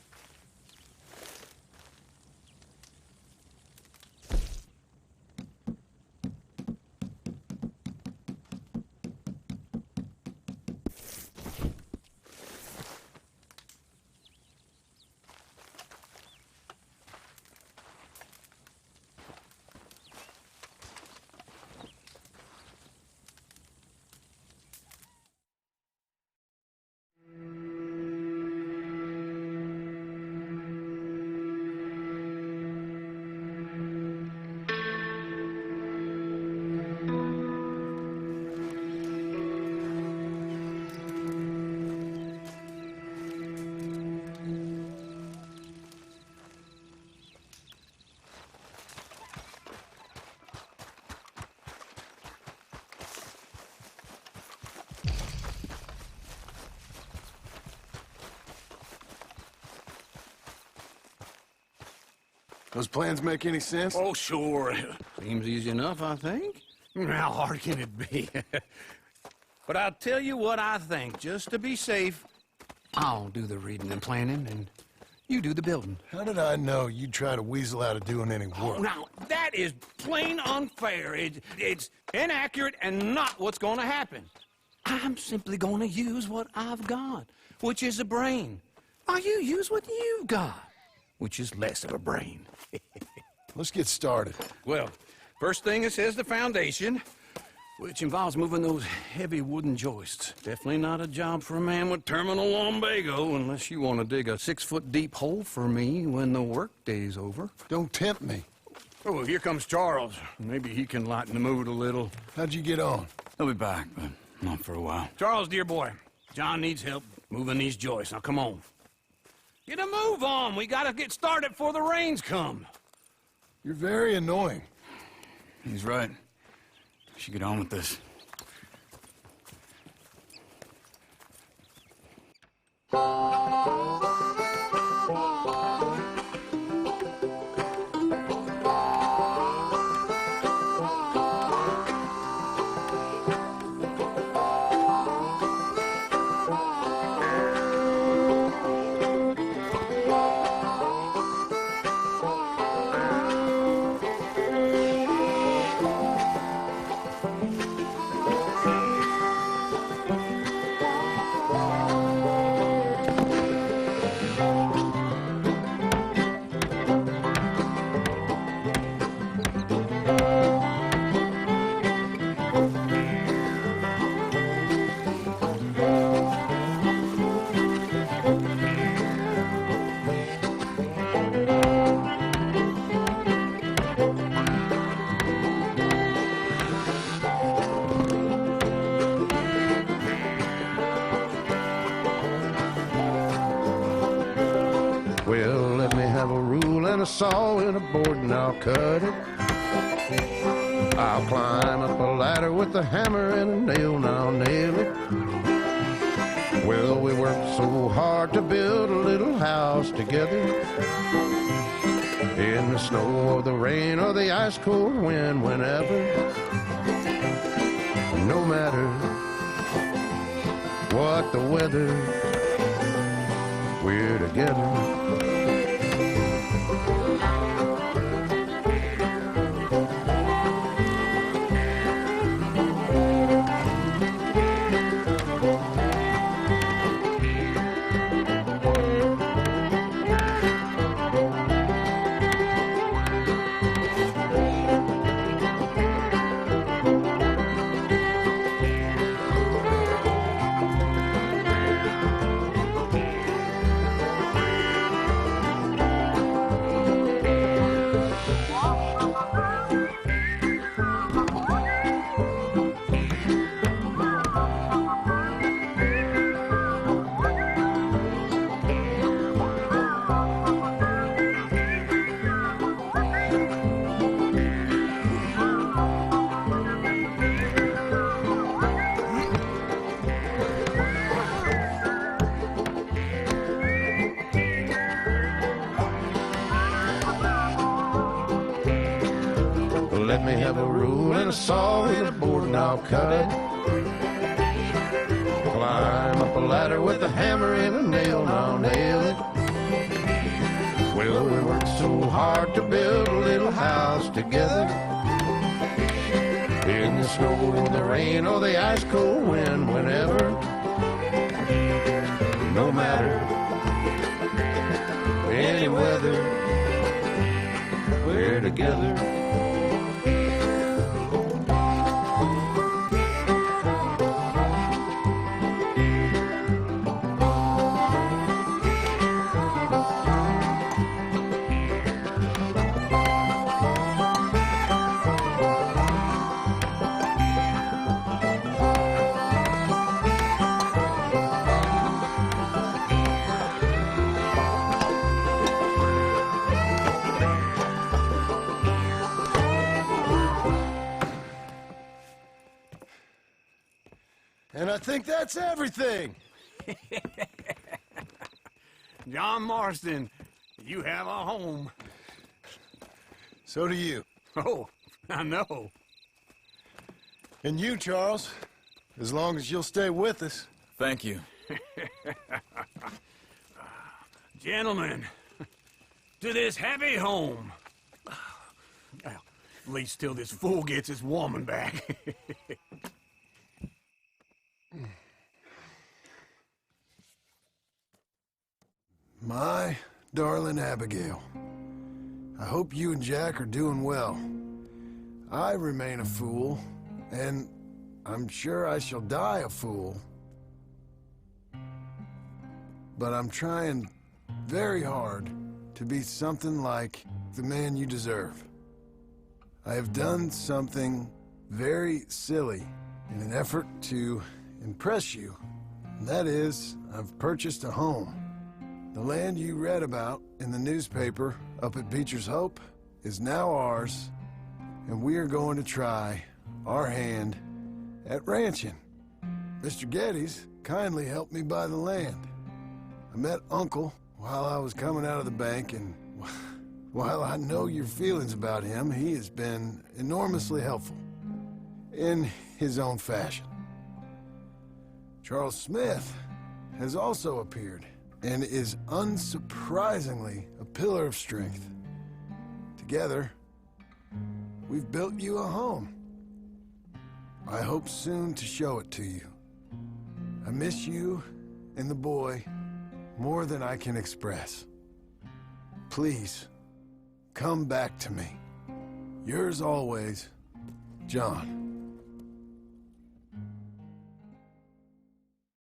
[SPEAKER 2] Those plans make any sense?
[SPEAKER 13] Oh, sure. Seems easy enough, I think. How hard can it be? But I'll tell you what I think. Just to be safe, I'll do the reading and planning, and you do the building.
[SPEAKER 2] How did I know you'd try to weasel out of doing any work?
[SPEAKER 13] Oh, now, that is plain unfair. It's inaccurate and not what's going to happen. I'm simply going to use what I've got, which is a brain. While you use what you've got, which is less of a brain.
[SPEAKER 2] Let's get started.
[SPEAKER 13] Well, first thing it says the foundation, which involves moving those heavy wooden joists. Definitely not a job for a man with terminal lumbago, unless you want to dig a 6-foot deep hole for me when the workday's over.
[SPEAKER 2] Don't tempt me.
[SPEAKER 13] Oh, well, here comes Charles. Maybe he can lighten the mood a little.
[SPEAKER 2] How'd you get on?
[SPEAKER 19] He'll be back, but not for a while.
[SPEAKER 13] Charles, dear boy, John needs help moving these joists. Now, come on. Get a move on. We gotta get started before the rains come.
[SPEAKER 2] You're very annoying.
[SPEAKER 19] He's right. We should get on with this.
[SPEAKER 23] Well, let me have a rule and a saw and a board and I'll cut it. I'll climb up a ladder with a hammer and a nail and I'll nail it. Well, we worked so hard to build a little house together. In the snow or the rain or the ice cold wind, whenever. No matter what the weather, we're together. let me have a rule and a saw and a board and I'll cut it. Climb up a ladder with a hammer and a nail and I'll nail it. Well, we worked so hard to build a little house together. In the snow, in the rain, or the ice cold wind, whenever. No matter any weather, we're together.
[SPEAKER 2] And I think that's everything.
[SPEAKER 9] John Marston, you have a home.
[SPEAKER 2] So do you.
[SPEAKER 9] Oh, I know.
[SPEAKER 2] And you, Charles, as long as you'll stay with us.
[SPEAKER 22] Thank you.
[SPEAKER 9] Gentlemen, to this happy home. Well, at least till this fool gets his woman back.
[SPEAKER 2] My darling Abigail, I hope you and Jack are doing well. I remain a fool, and I'm sure I shall die a fool. But I'm trying very hard to be something like the man you deserve. I have done something very silly in an effort to impress you. And that is, I've purchased a home. The land you read about in the newspaper up at Beecher's Hope is now ours, and we are going to try our hand at ranching. Mr. Geddes kindly helped me buy the land. I met Uncle while I was coming out of the bank, and while I know your feelings about him, he has been enormously helpful in his own fashion. Charles Smith has also appeared and is unsurprisingly a pillar of strength. Together, we've built you a home. I hope soon to show it to you. I miss you and the boy more than I can express. Please, come back to me. Yours always, John.